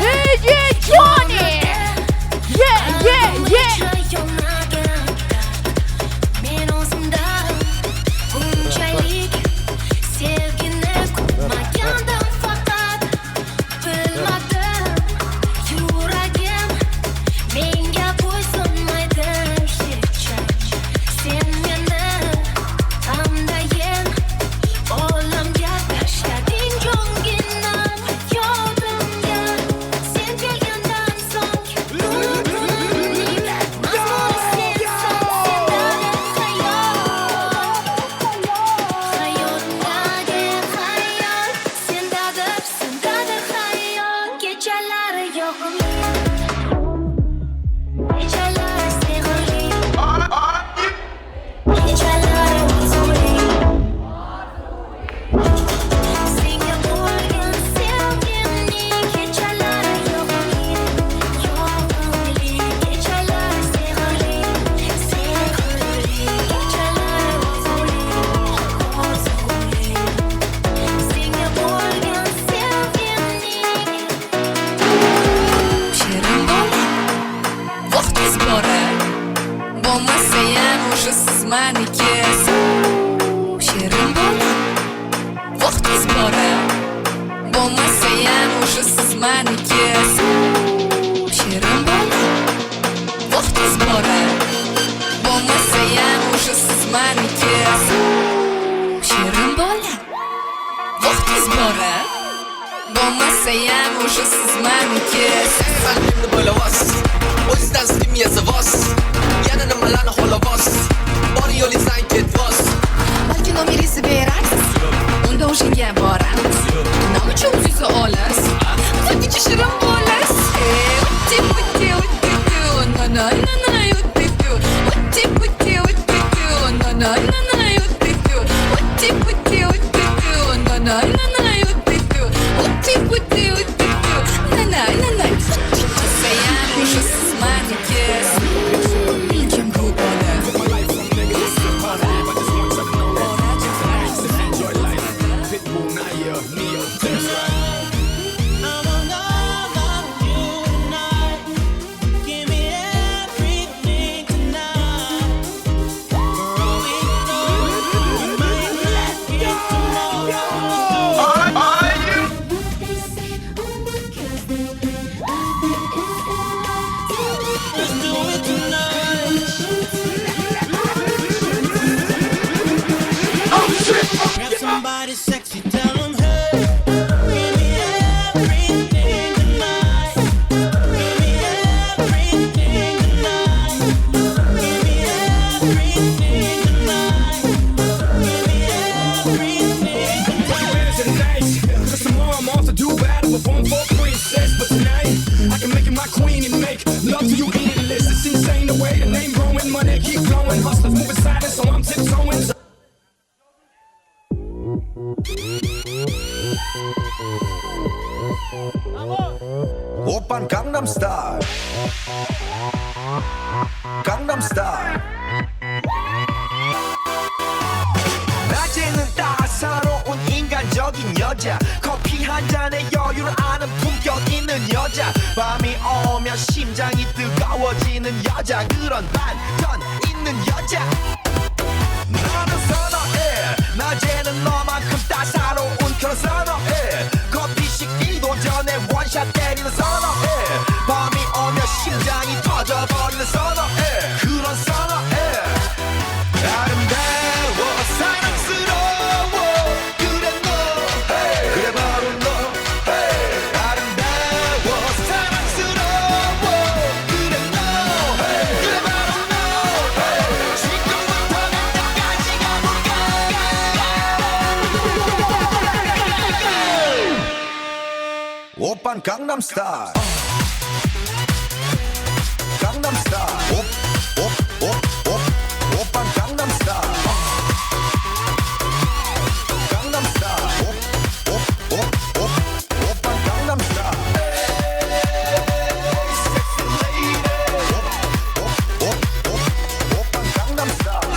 DJ Johnny. Yeah, yeah, yeah. Men o'zimdan bunchalik sevgini kutmagandim, faqat bilmadim yuragim menga bo'ysunmaydi hech. Sen meni hamdayin olamga tashlading jo'ngina yodimga. Sen kelgandan so'ng bugunimning mazmuni sensan, sendagi hayotdagi hayot, sendagi hayot. Kechalari yo'qimli, kechalari sevgili, kechalari huzurli. Senga bo'lgan sevgimning kechalari yo'qimli, yo'qimli. Kechalari sevgili, sevgili. Kechalari huzurli, huzurli. Senga bo'lgan sevgimning shirin bola, vaqtingiz bora bo'lmasayam уже siz maniki. Shirin bola, vaqtingiz bora bo'lmasayam уже siz maniki. Shirin bola, vaqtingiz bora bo'lmasayam уже siz maniki. Shirin bola, bora bo'lmasayam o'sha siz meniki. Qalbimni bo'lavasiz, o'zingizdan sizga yasavasiz. Yana nimalarni xohlavasiz, bor yo'lingizdan ketvasiz. Balki nomeringizni berarsiz, unda o'shanga boramiz. Nima uchun siz olas? Qancha shirin bolas. Utti putti utti tu, na na na na utti tu. Utti putti utti tu, na na na na utti tu. Utti putti utti tu, na na na na utti tu. Utti putti utti tu, na na na na. Sayang o'sha siz meniki. Kim bu bola? Somebody sexy, tell them, hey, give me everything tonight. Give me everything tonight. Give me everything tonight. Give me everything tonight. Tonight, cause tomorrow I'm off to do battle with one for princess. But tonight, I can make you my queen and make love to you endless. It's insane the way the name growing, money keep flowing. Hustlers moving silent, so I'm tiptoeing. 오빤 강남스타일 강남스타일 낮에는 따사로운 인간적인 여자 커피 한 잔에 여유를 아는 품격 있는 여자 밤이 오면 심장이 뜨거워지는 여자 그런 반전 있는 여자 나는 선호해 낮에는 너만큼 따사로운 그런 선호해 커피 식기도 전에 원샷 때리는 선호해 밤이 오면 심장이 터져버리는 선호해 그런 선호해 아름다워 사랑스러워 그래 너 hey. 그래 바로 너 hey. 아름다워 사랑스러워 그래 너 hey. 그래 바로 너 hey. 지금부터 내까지 가볼까 오빤 강남스타일 강남스타일 오빤 강남스타일 강남스타일 오빤 강남스타일 섹시 레이디 오빤 강남스타일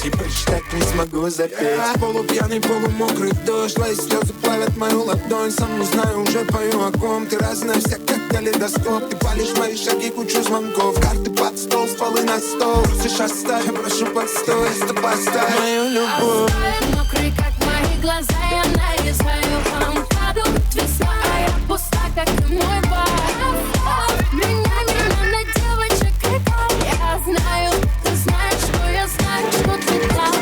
Если прочитать не смогу запеть. Полупьяный, полумокрый дождь, твои слезы плавят мою ладонь. Сам не знаю, уже пою о ком. Ты разная вся, как калейдоскоп. Ты палишь мои шаги, кучу звонков. Карты под стол, стволы на стол. Слышь, оставь, я прошу, постой, поставь мою любовь. Мокрый, как мои глаза, я нарезаю лампаду. Весна, а я пуста, как и мой бар. Меня не надо девочек крикать. Я знаю, ты знаешь, что я знаю, что ты там.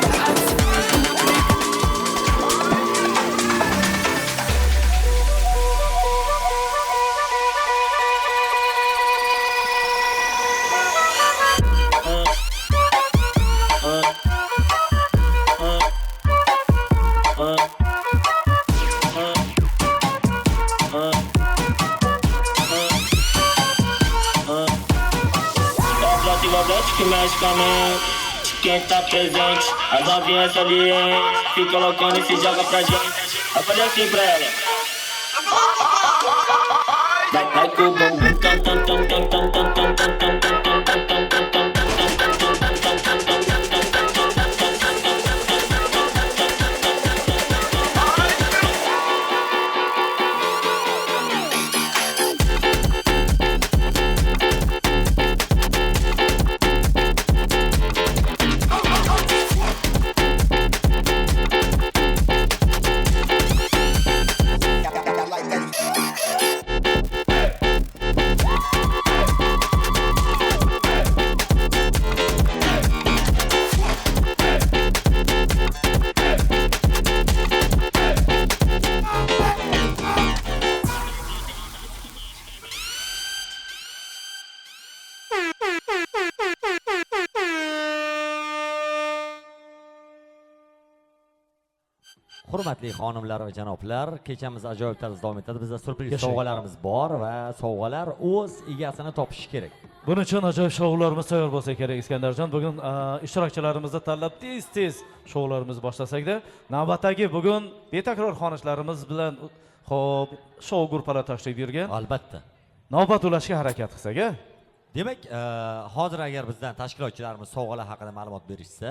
Que mexe com a mente, quem tá presente, as novinhas salientes, fica colocando e se joga pra gente. Vai fazer assim pra ela. Vai com o bumbum tam tam tam tam tam tam tam tam tam tam tam tam tam. Hurmatli xonimlar va janoblar, kechamiz ajoyib tarzda davom etadi. Bizda surpriz Yashang. sovg'alarimiz bor va sovg'alar o'z egasini topishi kerak. Buning uchun ajoyib shoularimiz tayyor bo'lsa kerak Iskandarjon. Bugun ishtirokchilarimizni tanlab tez shoularimizni boshlasak-da, navbatdagi bugun betakror xonishlarimiz bilan xo'p, shou guruhlari tashrif buyurgan. Albatta. Navbat ulashga harakat qilsak-a? Demak, hozir agar bizdan tashkilotchilarimiz sovg'alar haqida ma'lumot berishsa,